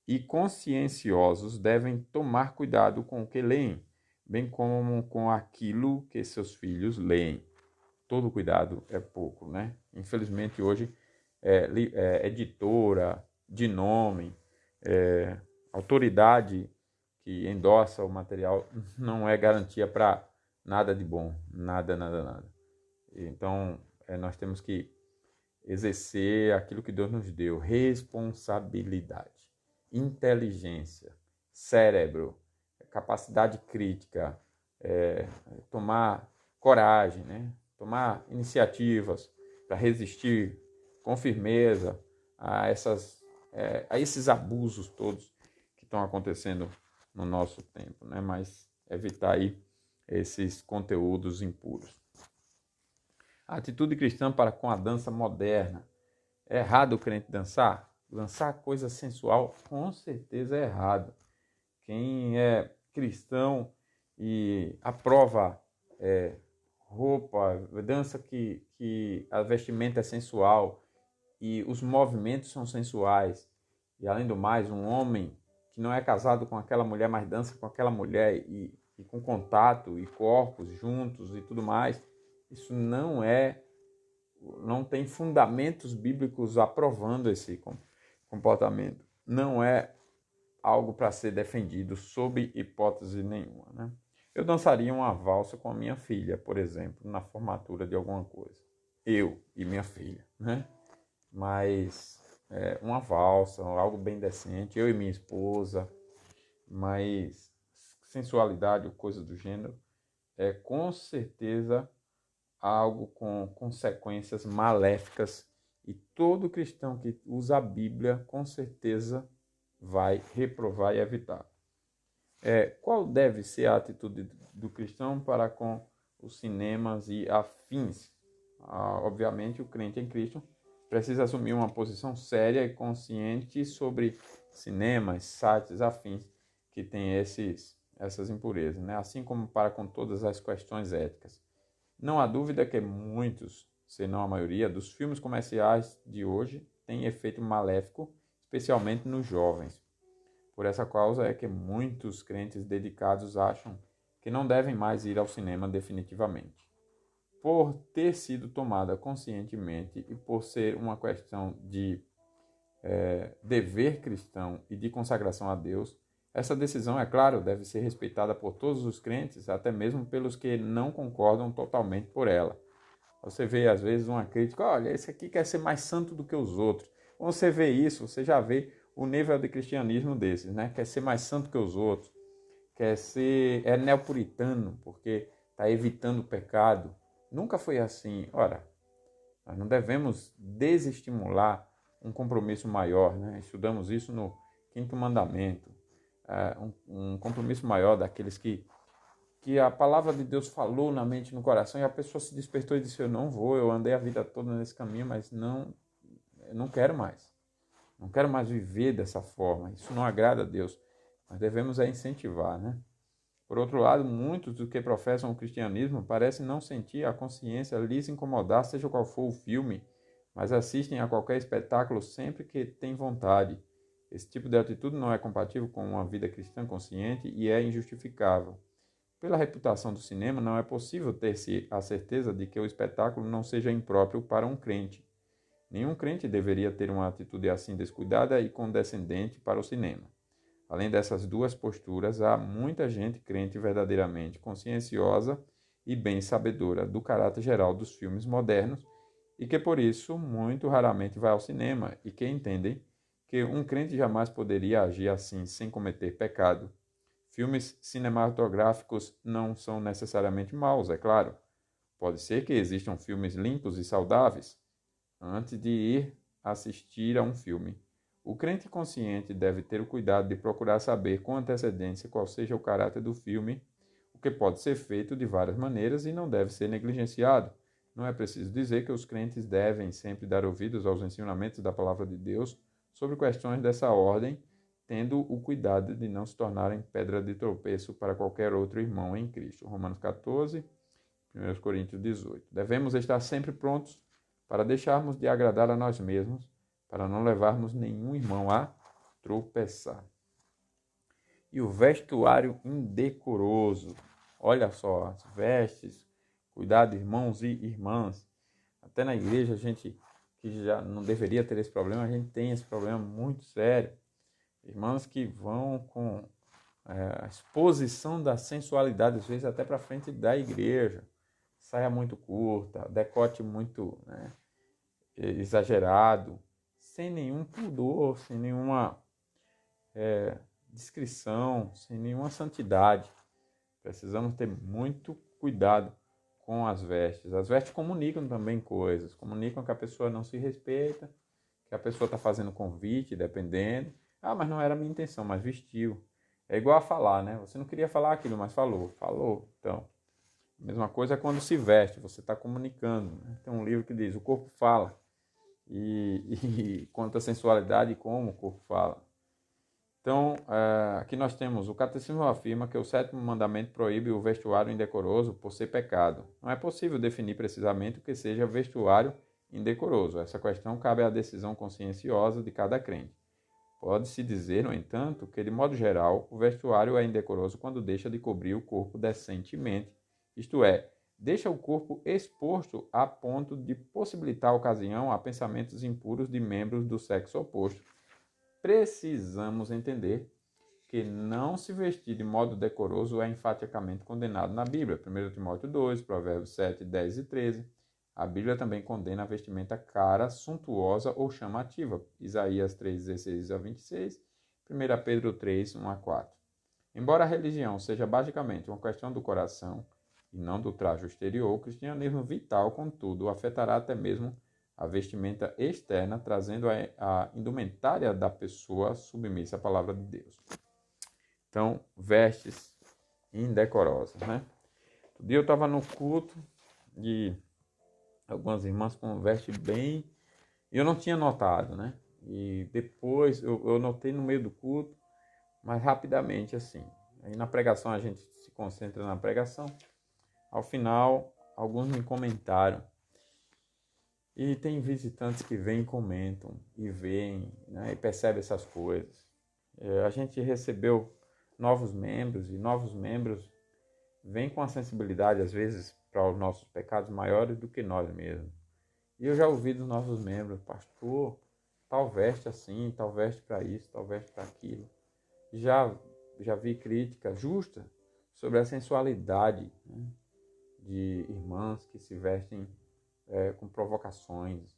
A: e conscienciosos, devem tomar cuidado com o que leem, bem como com aquilo que seus filhos leem. Todo cuidado é pouco, né? Infelizmente, hoje, editora de nome, autoridade que endossa o material não é garantia para nada de bom, nada, nada, nada. Então, nós temos que exercer aquilo que Deus nos deu, responsabilidade, inteligência, cérebro, capacidade crítica, tomar coragem, né? Tomar iniciativas para resistir com firmeza a esses abusos todos que estão acontecendo no nosso tempo, né? Mas evitar aí esses conteúdos impuros. A atitude cristã para com a dança moderna. É errado o crente dançar? Dançar coisa sensual, com certeza é errado. Quem é cristão e aprova roupa, dança que a vestimenta é sensual e os movimentos são sensuais, e além do mais, um homem que não é casado com aquela mulher, mas dança com aquela mulher e com contato e corpos juntos e tudo mais, isso não tem fundamentos bíblicos aprovando esse comportamento. Não é algo para ser defendido sob hipótese nenhuma, né? Eu dançaria uma valsa com a minha filha, por exemplo, na formatura de alguma coisa. Eu e minha filha, né? mas uma valsa, algo bem decente, eu e minha esposa, mas sensualidade ou coisa do gênero, é com certeza algo com consequências maléficas e todo cristão que usa a Bíblia com certeza vai reprovar e evitar. Qual deve ser a atitude do cristão para com os cinemas e afins? Obviamente, o crente em Cristo precisa assumir uma posição séria e consciente sobre cinemas, sites afins que têm essas impurezas, né? Assim como para com todas as questões éticas. Não há dúvida que muitos, se não a maioria, dos filmes comerciais de hoje têm efeito maléfico, especialmente nos jovens. Por essa causa é que muitos crentes dedicados acham que não devem mais ir ao cinema definitivamente. Por ter sido tomada conscientemente e por ser uma questão de dever cristão e de consagração a Deus, essa decisão, é claro, deve ser respeitada por todos os crentes, até mesmo pelos que não concordam totalmente por ela. Você vê, às vezes, uma crítica, olha, esse aqui quer ser mais santo do que os outros. Quando você vê isso, você já vê o nível de cristianismo desses, né? Quer ser mais santo que os outros, é neopuritano, porque está evitando o pecado. Nunca foi assim. Ora, nós não devemos desestimular um compromisso maior, né? Estudamos isso no Quinto Mandamento. Um compromisso maior daqueles que a palavra de Deus falou na mente e no coração e a pessoa se despertou e disse, eu não vou, eu andei a vida toda nesse caminho, mas eu não quero mais. Não quero mais viver dessa forma. Isso não agrada a Deus. Nós devemos incentivar, né? Por outro lado, muitos dos que professam o cristianismo parecem não sentir a consciência lhes incomodar, seja qual for o filme, mas assistem a qualquer espetáculo sempre que têm vontade. Esse tipo de atitude não é compatível com uma vida cristã consciente e é injustificável. Pela reputação do cinema, não é possível ter-se a certeza de que o espetáculo não seja impróprio para um crente. Nenhum crente deveria ter uma atitude assim descuidada e condescendente para o cinema. Além dessas duas posturas, há muita gente crente verdadeiramente conscienciosa e bem sabedora do caráter geral dos filmes modernos e que, por isso, muito raramente vai ao cinema e que entendem que um crente jamais poderia agir assim sem cometer pecado. Filmes cinematográficos não são necessariamente maus, é claro. Pode ser que existam filmes limpos e saudáveis antes de ir assistir a um filme. O crente consciente deve ter o cuidado de procurar saber com antecedência qual seja o caráter do filme, o que pode ser feito de várias maneiras e não deve ser negligenciado. Não é preciso dizer que os crentes devem sempre dar ouvidos aos ensinamentos da palavra de Deus sobre questões dessa ordem, tendo o cuidado de não se tornarem pedra de tropeço para qualquer outro irmão em Cristo. Romanos 14, 1 Coríntios 18. Devemos estar sempre prontos para deixarmos de agradar a nós mesmos, para não levarmos nenhum irmão a tropeçar. E o vestuário indecoroso. Olha só, as vestes, cuidado, irmãos e irmãs. Até na igreja, a gente que já não deveria ter esse problema, a gente tem esse problema muito sério. Irmãos que vão com a exposição da sensualidade, às vezes até para frente da igreja. Saia muito curta, decote muito exagerado, sem nenhum pudor, sem nenhuma discrição, sem nenhuma santidade. Precisamos ter muito cuidado com as vestes. As vestes comunicam também coisas, comunicam que a pessoa não se respeita, que a pessoa está fazendo convite, dependendo. Ah, mas não era a minha intenção, mas vestiu. É igual a falar, né? Você não queria falar aquilo, mas falou. Falou. Então, a mesma coisa é quando se veste, você está comunicando. Né? Tem um livro que diz, o corpo fala. E quanto à sensualidade, como o corpo fala. Então, aqui nós temos, o Catecismo afirma que o sétimo mandamento proíbe o vestuário indecoroso por ser pecado. Não é possível definir precisamente o que seja vestuário indecoroso. Essa questão cabe à decisão conscienciosa de cada crente. Pode-se dizer, no entanto, que, de modo geral, o vestuário é indecoroso quando deixa de cobrir o corpo decentemente, isto é, deixa o corpo exposto a ponto de possibilitar a ocasião a pensamentos impuros de membros do sexo oposto. Precisamos entender que não se vestir de modo decoroso é enfaticamente condenado na Bíblia. 1 Timóteo 2, Provérbios 7, 10 e 13. A Bíblia também condena a vestimenta cara, suntuosa ou chamativa. Isaías 3, 16 a 26, 1 Pedro 3, 1 a 4. Embora a religião seja basicamente uma questão do coração e não do traje exterior, o cristianismo vital, contudo, afetará até mesmo a vestimenta externa, trazendo a indumentária da pessoa submissa à palavra de Deus. Então, vestes indecorosas, né? Um dia eu estava no culto de algumas irmãs com veste bem... E eu não tinha notado, né? E depois eu notei no meio do culto, mas rapidamente assim. Aí na pregação a gente se concentra na pregação. Ao final, alguns me comentaram. E tem visitantes que vêm e comentam, e veem, né, e percebem essas coisas. A gente recebeu novos membros, e novos membros vêm com a sensibilidade, às vezes, para os nossos pecados maiores do que nós mesmos. E eu já ouvi dos nossos membros, pastor, tal veste assim, tal veste para isso, tal veste para aquilo. Já vi crítica justa sobre a sensualidade, né, de irmãs que se vestem com provocações.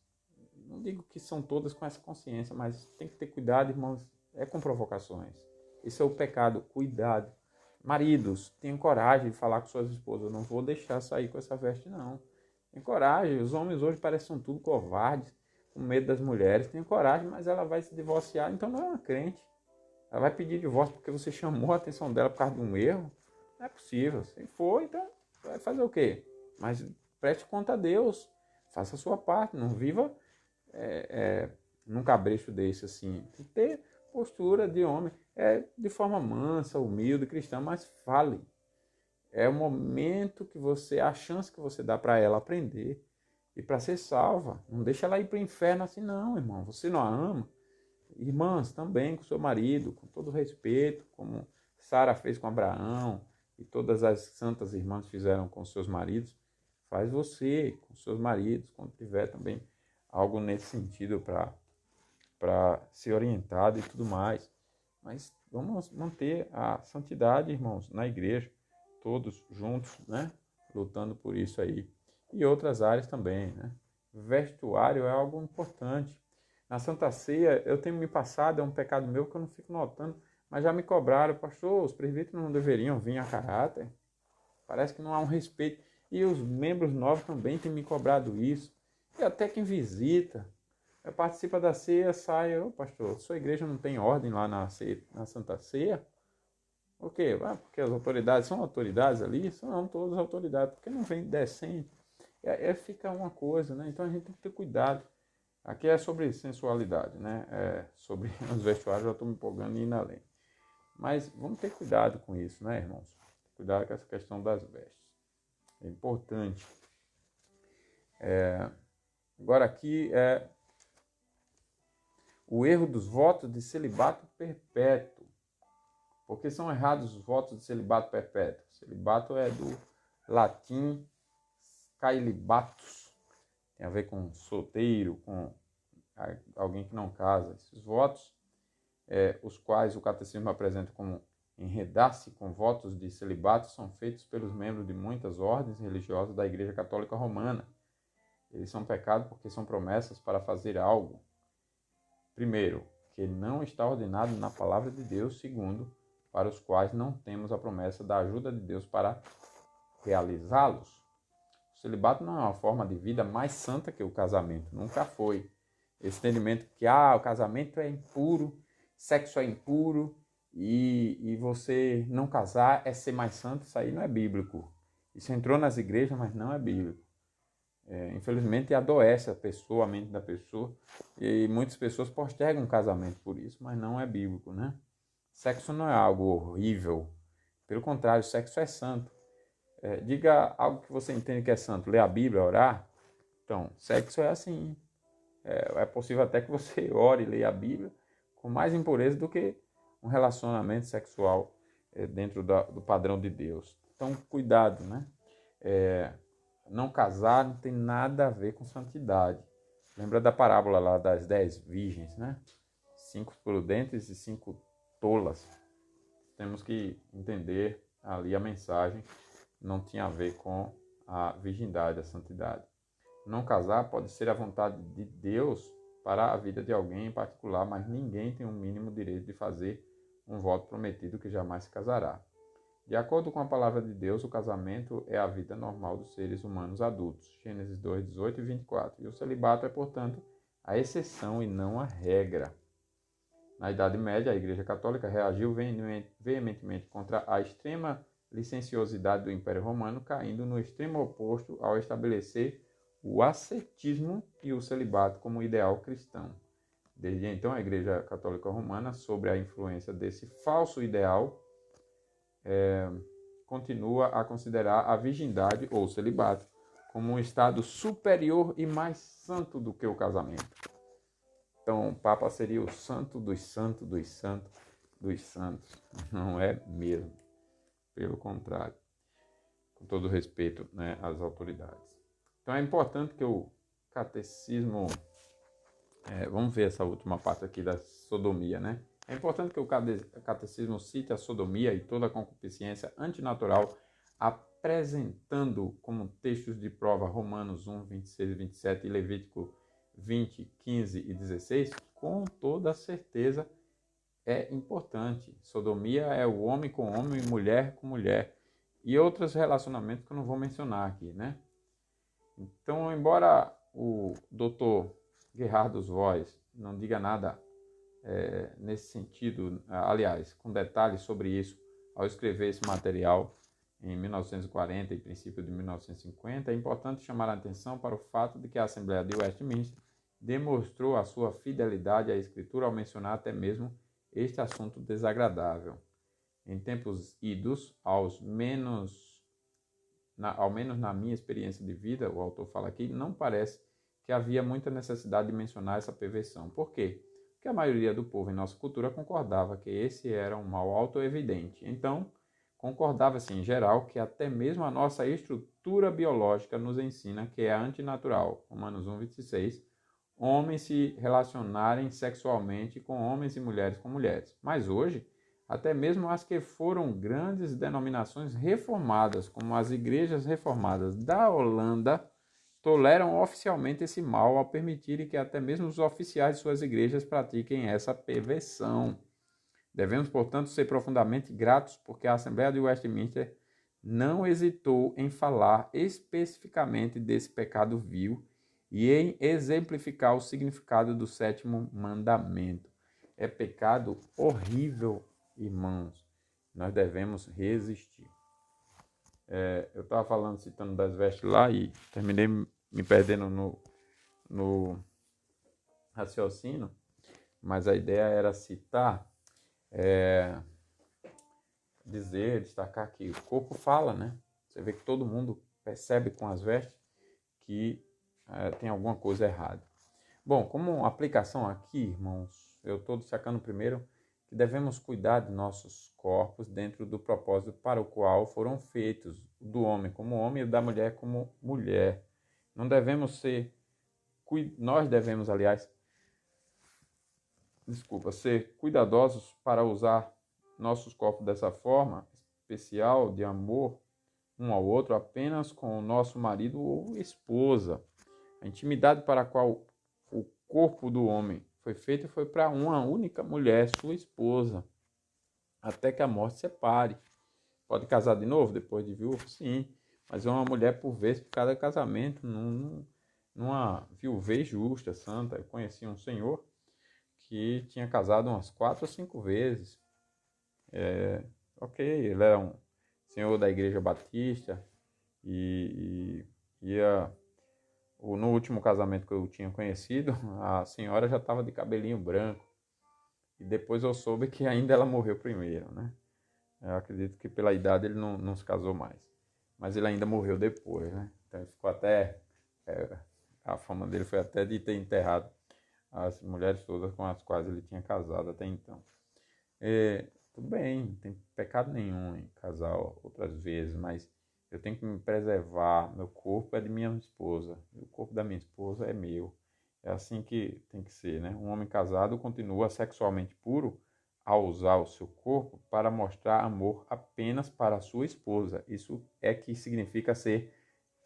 A: Não digo que são todas com essa consciência, mas tem que ter cuidado, irmãos, com provocações. Isso é o pecado, cuidado. Maridos, tenham coragem de falar com suas esposas, eu não vou deixar sair com essa veste não. Tenham coragem, os homens hoje parecem tudo covardes, com medo das mulheres. Tenham coragem, mas ela vai se divorciar, então não é uma crente. Ela vai pedir divórcio porque você chamou a atenção dela por causa de um erro. Não é possível. Se for, então vai fazer o quê? Mas preste conta a Deus. Faça a sua parte. Não viva num cabresto desse assim. Tem que ter postura de homem. De forma mansa, humilde, cristã, mas fale. É o momento que você, a chance que você dá para ela aprender e para ser salva. Não deixa ela ir para o inferno assim, não, irmão. Você não a ama. Irmãs, também com seu marido, com todo respeito, como Sara fez com Abraão e todas as santas irmãs fizeram com seus maridos, faz você com seus maridos, quando tiver também algo nesse sentido para ser orientado e tudo mais. Mas vamos manter a santidade, irmãos, na igreja, todos juntos, né? Lutando por isso aí. E outras áreas também, né? Vestuário é algo importante. Na Santa Ceia, eu tenho me passado, é um pecado meu que eu não fico notando, mas já me cobraram, pastor, os presbíteros não deveriam vir a caráter. Parece que não há um respeito. E os membros novos também têm me cobrado isso. E até quem visita, participa da ceia, sai, pastor, sua igreja não tem ordem lá na Santa Ceia? O quê? Porque as autoridades são autoridades ali? São todas autoridades, porque não vem decente. Fica uma coisa, né? Então a gente tem que ter cuidado. Aqui é sobre sensualidade, né? Sobre os vestuários, já estou me empolgando e indo além. Mas vamos ter cuidado com isso, né, irmãos? Cuidado com essa questão das vestes. É importante. Agora aqui é o erro dos votos de celibato perpétuo. Por que são errados os votos de celibato perpétuo? Celibato é do latim caelibatus. Tem a ver com solteiro, com alguém que não casa. Esses votos, os quais o catecismo apresenta como enredar-se com votos de celibato, são feitos pelos membros de muitas ordens religiosas da Igreja Católica Romana. Eles são pecados porque são promessas para fazer algo. Primeiro, que não está ordenado na palavra de Deus. Segundo, para os quais não temos a promessa da ajuda de Deus para realizá-los. O celibato não é uma forma de vida mais santa que o casamento, nunca foi. Esse entendimento que o casamento é impuro, sexo é impuro e você não casar é ser mais santo, isso aí não é bíblico. Isso entrou nas igrejas, mas não é bíblico. Infelizmente adoece a pessoa, a mente da pessoa, e muitas pessoas postergam o casamento por isso, mas não é bíblico, né? Sexo não é algo horrível, pelo contrário, sexo é santo. Diga algo que você entende que é santo. Ler a Bíblia, orar. Então, sexo é assim. É possível até que você ore e leia a Bíblia com mais impureza do que um relacionamento sexual dentro do padrão de Deus. Então, cuidado, né? Não casar não tem nada a ver com santidade. Lembra da parábola lá das 10 virgens, né? 5 prudentes e 5 tolas. Temos que entender ali a mensagem. Não tinha a ver com a virgindade, a santidade. Não casar pode ser a vontade de Deus para a vida de alguém em particular, mas ninguém tem o mínimo direito de fazer um voto prometido que jamais se casará. De acordo com a palavra de Deus, o casamento é a vida normal dos seres humanos adultos. Gênesis 2, 18 e 24. E o celibato é, portanto, a exceção e não a regra. Na Idade Média, a Igreja Católica reagiu veementemente contra a extrema licenciosidade do Império Romano, caindo no extremo oposto ao estabelecer o ascetismo e o celibato como ideal cristão. Desde então, a Igreja Católica Romana, sob a influência desse falso ideal, continua a considerar a virgindade ou celibato como um estado superior e mais santo do que o casamento. Então, o Papa seria o santo dos santos dos santos dos santos. Não é mesmo. Pelo contrário. Com todo respeito, né, às autoridades. Então, é importante que o catecismo... vamos ver essa última parte aqui da sodomia, né? É importante que o catecismo cite a sodomia e toda a concupiscência antinatural, apresentando como textos de prova Romanos 1, 26 e 27 e Levítico 20, 15 e 16, com toda certeza é importante. Sodomia é o homem com homem e mulher com mulher. E outros relacionamentos que eu não vou mencionar aqui, né? Então, embora o doutor Gerhardus Voss não diga nada nesse sentido, aliás, com detalhes sobre isso, ao escrever esse material em 1940 e princípio de 1950, é importante chamar a atenção para o fato de que a Assembleia de Westminster demonstrou a sua fidelidade à Escritura ao mencionar até mesmo este assunto desagradável. Em tempos idos, ao menos na minha experiência de vida, o autor fala aqui, não parece que havia muita necessidade de mencionar essa perversão. Por quê? Porque a maioria do povo em nossa cultura concordava que esse era um mal autoevidente. Então, concordava-se em geral que até mesmo a nossa estrutura biológica nos ensina que é antinatural. Romanos 1, 26. Homens se relacionarem sexualmente com homens e mulheres com mulheres. Mas hoje, até mesmo as que foram grandes denominações reformadas, como as igrejas reformadas da Holanda, toleram oficialmente esse mal ao permitirem que até mesmo os oficiais de suas igrejas pratiquem essa perversão. Devemos, portanto, ser profundamente gratos porque a Assembleia de Westminster não hesitou em falar especificamente desse pecado vil e em exemplificar o significado do sétimo mandamento. É pecado horrível, irmãos. Nós devemos resistir. Eu estava falando, citando das vestes lá e terminei me perdendo no raciocínio, mas a ideia era citar, destacar que o corpo fala, né? Você vê que todo mundo percebe com as vestes que tem alguma coisa errada. Bom, como aplicação aqui, irmãos, eu estou destacando primeiro que devemos cuidar de nossos corpos dentro do propósito para o qual foram feitos, do homem como homem e da mulher como mulher. Nós devemos, aliás, ser cuidadosos para usar nossos corpos dessa forma especial de amor um ao outro apenas com o nosso marido ou esposa. A intimidade para a qual o corpo do homem foi feito foi para uma única mulher, sua esposa, até que a morte separe. Pode casar de novo depois de viúvo? Sim, mas é uma mulher por vez por cada casamento, numa viuvez justa, santa. Eu conheci um senhor que tinha casado umas 4 ou 5 vezes. Ele era um senhor da Igreja Batista e no último casamento que eu tinha conhecido, a senhora já estava de cabelinho branco. E depois eu soube que ainda ela morreu primeiro, né? Eu acredito que pela idade ele não se casou mais. Mas ele ainda morreu depois, né? Então ele ficou até... a fama dele foi até de ter enterrado as mulheres todas com as quais ele tinha casado até então. Tudo bem, não tem pecado nenhum em casar outras vezes, mas eu tenho que me preservar. Meu corpo é de minha esposa, o corpo da minha esposa é meu. É assim que tem que ser, né? Um homem casado continua sexualmente puro ao usar o seu corpo para mostrar amor apenas para a sua esposa. Isso é que significa ser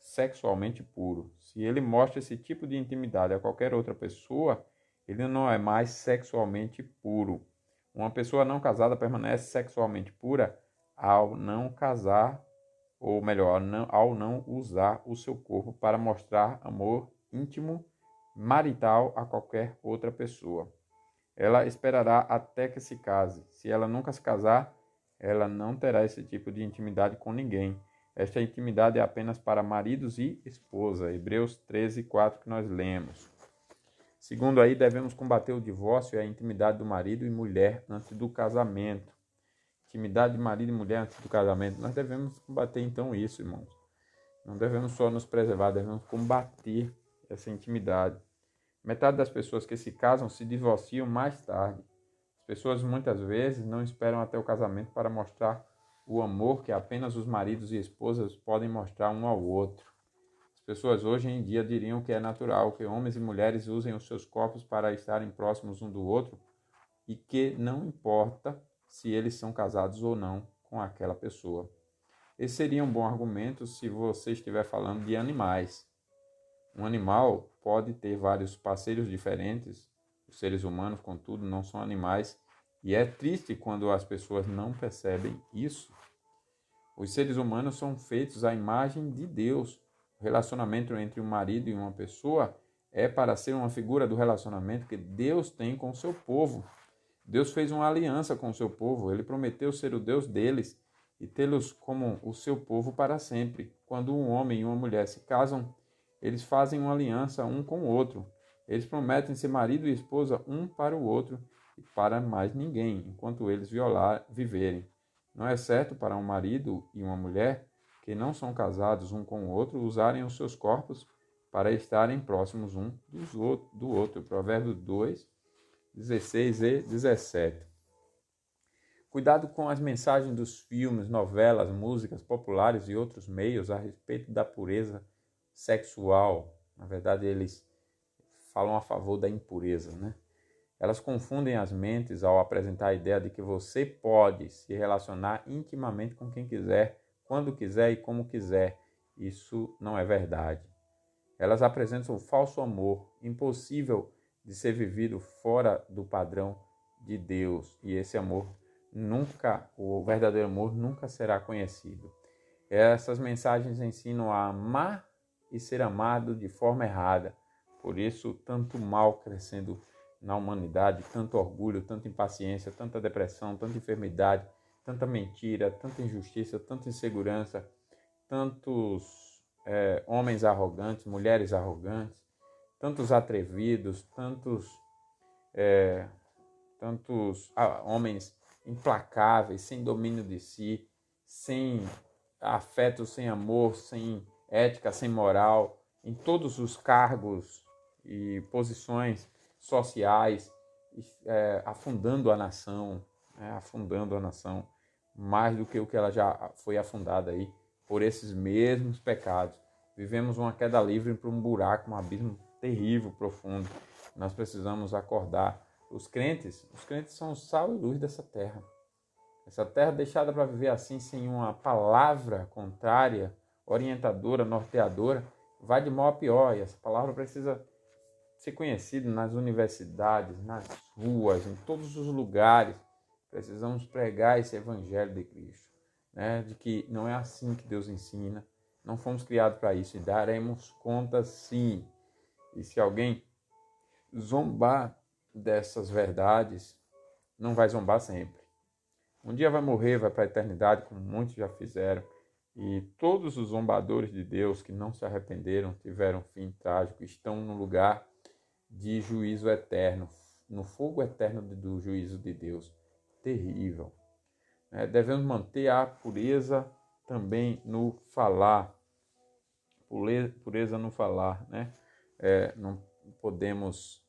A: sexualmente puro. Se ele mostra esse tipo de intimidade a qualquer outra pessoa, ele não é mais sexualmente puro. Uma pessoa não casada permanece sexualmente pura ao não casar, ou melhor, ao não usar o seu corpo para mostrar amor íntimo, marital a qualquer outra pessoa. Ela esperará até que se case. Se ela nunca se casar, ela não terá esse tipo de intimidade com ninguém. Esta intimidade é apenas para maridos e esposa. Hebreus 13:4 que nós lemos. Segundo aí, devemos combater o divórcio e a intimidade do marido e mulher antes do casamento. Intimidade de marido e mulher antes do casamento. Nós devemos combater então isso, irmãos. Não devemos só nos preservar, devemos combater essa intimidade. Metade das pessoas que se casam se divorciam mais tarde. As pessoas muitas vezes não esperam até o casamento para mostrar o amor que apenas os maridos e esposas podem mostrar um ao outro. As pessoas hoje em dia diriam que é natural que homens e mulheres usem os seus corpos para estarem próximos um do outro e que não importa se eles são casados ou não com aquela pessoa. Esse seria um bom argumento se você estiver falando de animais. Um animal pode ter vários parceiros diferentes. Os seres humanos, contudo, não são animais. E é triste quando as pessoas não percebem isso. Os seres humanos são feitos à imagem de Deus. O relacionamento entre um marido e uma pessoa é para ser uma figura do relacionamento que Deus tem com o seu povo. Deus fez uma aliança com o seu povo. Ele prometeu ser o Deus deles e tê-los como o seu povo para sempre. Quando um homem e uma mulher se casam, eles fazem uma aliança um com o outro. Eles prometem ser marido e esposa um para o outro e para mais ninguém, enquanto eles viverem. Não é certo para um marido e uma mulher que não são casados um com o outro usarem os seus corpos para estarem próximos um do outro. Provérbios 2, 16 e 17. Cuidado com as mensagens dos filmes, novelas, músicas populares e outros meios a respeito da pureza sexual. Na verdade, eles falam a favor da impureza, né? Elas confundem as mentes ao apresentar a ideia de que você pode se relacionar intimamente com quem quiser, quando quiser e como quiser. Isso não é verdade. Elas apresentam o falso amor, impossível de ser vivido fora do padrão de Deus. E esse amor o verdadeiro amor nunca será conhecido. Essas mensagens ensinam a amar e ser amado de forma errada. Por isso, tanto mal crescendo na humanidade, tanto orgulho, tanta impaciência, tanta depressão, tanta enfermidade, tanta mentira, tanta injustiça, tanta insegurança, tantos homens arrogantes, mulheres arrogantes, tantos atrevidos, tantos homens implacáveis, sem domínio de si, sem afeto, sem amor, sem ética, sem moral, em todos os cargos e posições sociais, afundando a nação, mais do que o que ela já foi afundada aí por esses mesmos pecados. Vivemos uma queda livre para um buraco, um abismo terrível, profundo. Nós precisamos acordar. Os crentes são o sal e luz dessa terra. Essa terra deixada para viver assim, sem uma palavra contrária, orientadora, norteadora, vai de mal a pior. E essa palavra precisa ser conhecida nas universidades, nas ruas, em todos os lugares. Precisamos pregar esse evangelho de Cristo, né? De que não é assim que Deus ensina. Não fomos criados para isso e daremos conta sim. E se alguém zombar dessas verdades, não vai zombar sempre. Um dia vai morrer, vai para a eternidade, como muitos já fizeram. E todos os zombadores de Deus que não se arrependeram, tiveram fim trágico, estão no lugar de juízo eterno, no fogo eterno do juízo de Deus. Terrível. Devemos manter a pureza também no falar. Pureza no falar, né? Não podemos...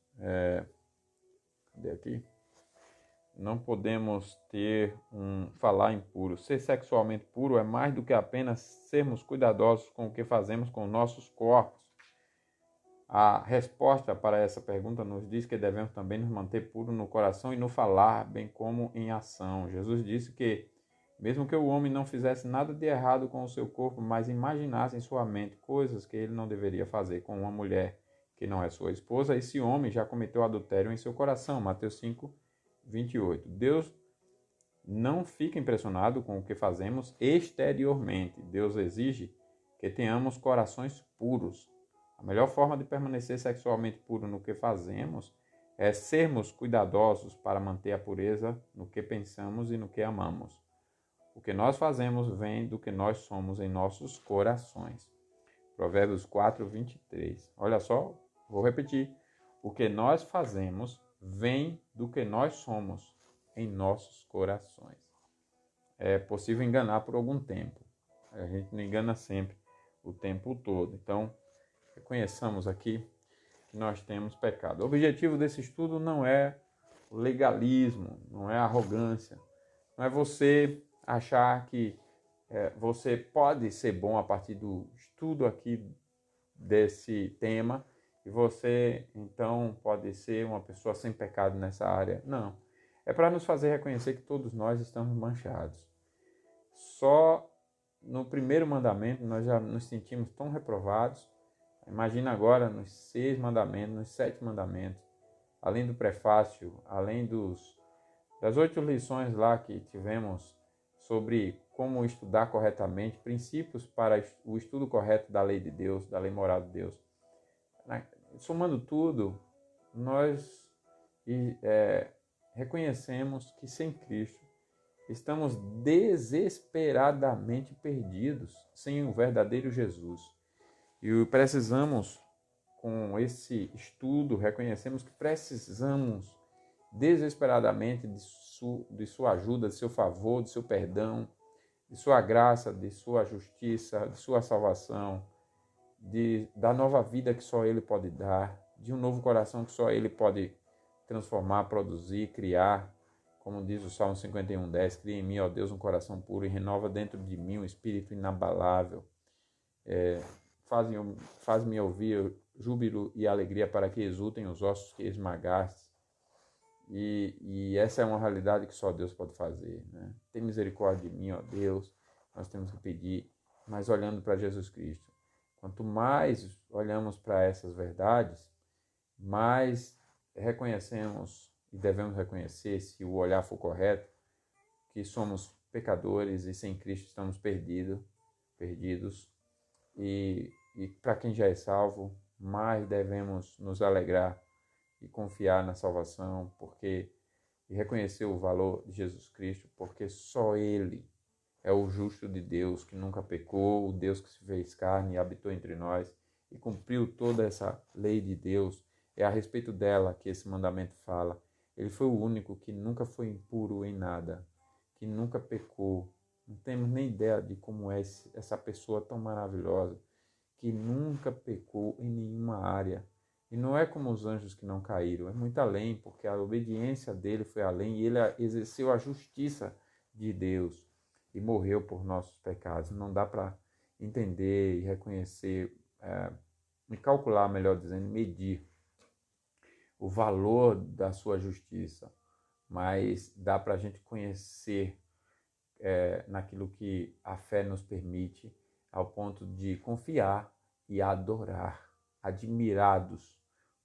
A: cadê aqui? Não podemos ter um falar impuro. Ser sexualmente puro é mais do que apenas sermos cuidadosos com o que fazemos com nossos corpos. A resposta para essa pergunta nos diz que devemos também nos manter puros no coração e no falar, bem como em ação. Jesus disse que Mesmo que o homem não fizesse nada de errado com o seu corpo, mas imaginasse em sua mente coisas que ele não deveria fazer com uma mulher que não é sua esposa, esse homem já cometeu adultério em seu coração. Mateus 5, 28. Deus não fica impressionado com o que fazemos exteriormente. Deus exige que tenhamos corações puros. A melhor forma de permanecer sexualmente puro no que fazemos é sermos cuidadosos para manter a pureza no que pensamos e no que amamos. O que nós fazemos vem do que nós somos em nossos corações. Provérbios 4, 23. Olha só, vou repetir. O que nós fazemos vem do que nós somos em nossos corações. É possível enganar por algum tempo. A gente não engana sempre, o tempo todo. Então, reconheçamos aqui que nós temos pecado. O objetivo desse estudo não é o legalismo, não é a arrogância, não é você achar que você pode ser bom a partir do estudo aqui desse tema e você então pode ser uma pessoa sem pecado nessa área. Não. É para nos fazer reconhecer que todos nós estamos manchados. Só no primeiro mandamento nós já nos sentimos tão reprovados. Imagina agora nos 6 mandamentos, nos 7 mandamentos, além do prefácio, além das 8 lições lá que tivemos sobre como estudar corretamente, princípios para o estudo correto da lei de Deus, da lei moral de Deus. Somando tudo, nós reconhecemos que sem Cristo estamos desesperadamente perdidos, sem o verdadeiro Jesus. E precisamos, com esse estudo, reconhecemos que precisamos desesperadamente de sua ajuda, de seu favor, de seu perdão, de sua graça, de sua justiça, de sua salvação, da nova vida que só Ele pode dar, de um novo coração que só Ele pode transformar, produzir, criar. Como diz o Salmo 51:10, cria em mim, ó Deus, um coração puro e renova dentro de mim um espírito inabalável. Faz-me ouvir júbilo e alegria para que exultem os ossos que esmagaste. E essa é uma realidade que só Deus pode fazer, né? Tem misericórdia de mim, ó Deus, nós temos que pedir, mas olhando para Jesus Cristo. Quanto mais olhamos para essas verdades, mais reconhecemos e devemos reconhecer, se o olhar for correto, que somos pecadores e sem Cristo estamos perdidos. E para quem já é salvo, mais devemos nos alegrar e confiar na salvação, e reconhecer o valor de Jesus Cristo, porque só Ele é o justo de Deus, que nunca pecou, o Deus que se fez carne e habitou entre nós e cumpriu toda essa lei de Deus. É a respeito dela que esse mandamento fala. Ele foi o único que nunca foi impuro em nada, que nunca pecou. Não temos nem ideia de como é essa pessoa tão maravilhosa, que nunca pecou em nenhuma área. E não é como os anjos que não caíram, é muito além, porque a obediência dele foi além e ele exerceu a justiça de Deus e morreu por nossos pecados. Não dá para entender e reconhecer, e calcular, melhor dizendo, medir o valor da sua justiça, mas dá para a gente conhecer naquilo que a fé nos permite, ao ponto de confiar e adorar, admirados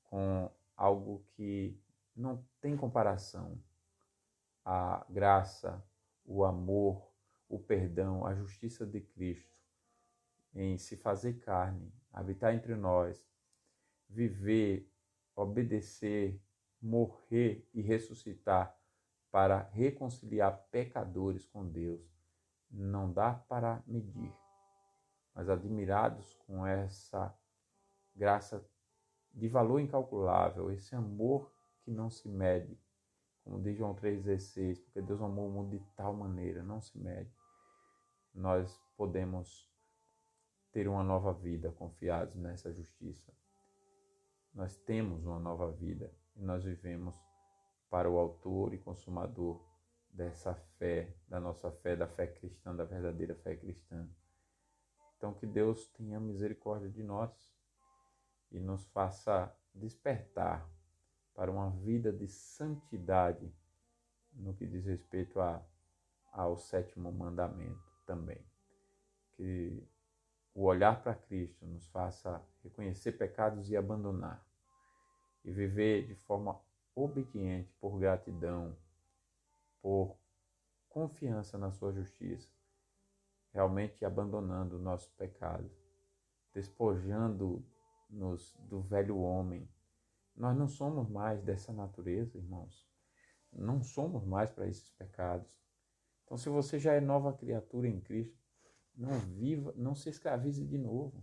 A: com algo que não tem comparação. A graça, o amor, o perdão, a justiça de Cristo em se fazer carne, habitar entre nós, viver, obedecer, morrer e ressuscitar para reconciliar pecadores com Deus. Não dá para medir, mas admirados com essa graça de valor incalculável, esse amor que não se mede, como diz João 3,16, porque Deus amou o mundo de tal maneira, não se mede. Nós podemos ter uma nova vida confiados nessa justiça. Nós temos uma nova vida e nós vivemos para o autor e consumador dessa fé, da nossa fé, da fé cristã, da verdadeira fé cristã. Então que Deus tenha misericórdia de nós e nos faça despertar para uma vida de santidade no que diz respeito a ao sétimo mandamento também. Que o olhar para Cristo nos faça reconhecer pecados e abandonar. E viver de forma obediente por gratidão, por confiança na sua justiça. Realmente abandonando o nosso pecado, despojando-nos do velho homem. Nós não somos mais dessa natureza, irmãos. Não somos mais para esses pecados. Então, se você já é nova criatura em Cristo, não viva, não se escravize de novo.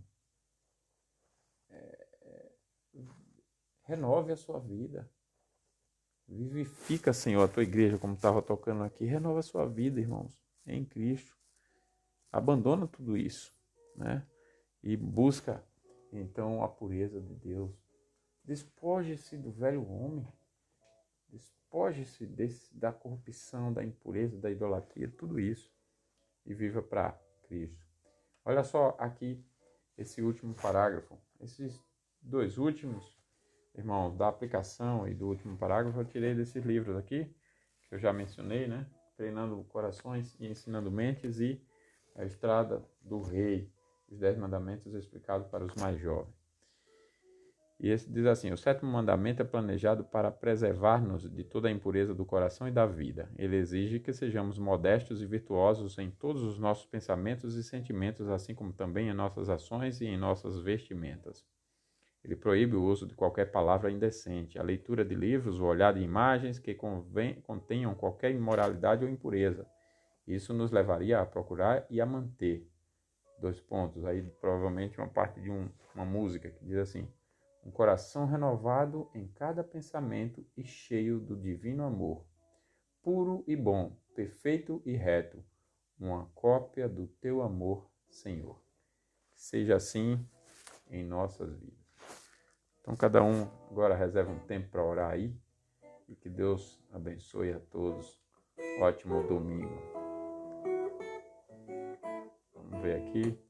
A: Renove a sua vida. Vivifica, Senhor, a tua igreja, como estava tocando aqui. Renova a sua vida, irmãos, em Cristo. Abandona tudo isso, né? E busca, então, a pureza de Deus. Despoje-se do velho homem. Despoje-se da corrupção, da impureza, da idolatria, tudo isso. E viva para Cristo. Olha só aqui esse último parágrafo. Esses dois últimos, irmãos, da aplicação e do último parágrafo, eu tirei desses livros aqui, que eu já mencionei, né? Treinando corações e ensinando mentes e a estrada do rei, os 10 mandamentos explicados para os mais jovens. E esse diz assim: o sétimo mandamento é planejado para preservar-nos de toda a impureza do coração e da vida. Ele exige que sejamos modestos e virtuosos em todos os nossos pensamentos e sentimentos, assim como também em nossas ações e em nossas vestimentas. Ele proíbe o uso de qualquer palavra indecente, a leitura de livros, o olhar de imagens que contenham qualquer imoralidade ou impureza. Isso nos levaria a procurar e a manter. 2 pontos, aí provavelmente uma parte de uma música que diz assim: um coração renovado em cada pensamento e cheio do divino amor, puro e bom, perfeito e reto, uma cópia do teu amor, Senhor. Que seja assim em nossas vidas. Então cada um agora reserva um tempo para orar aí e que Deus abençoe a todos. Ótimo domingo. Vamos ver aqui.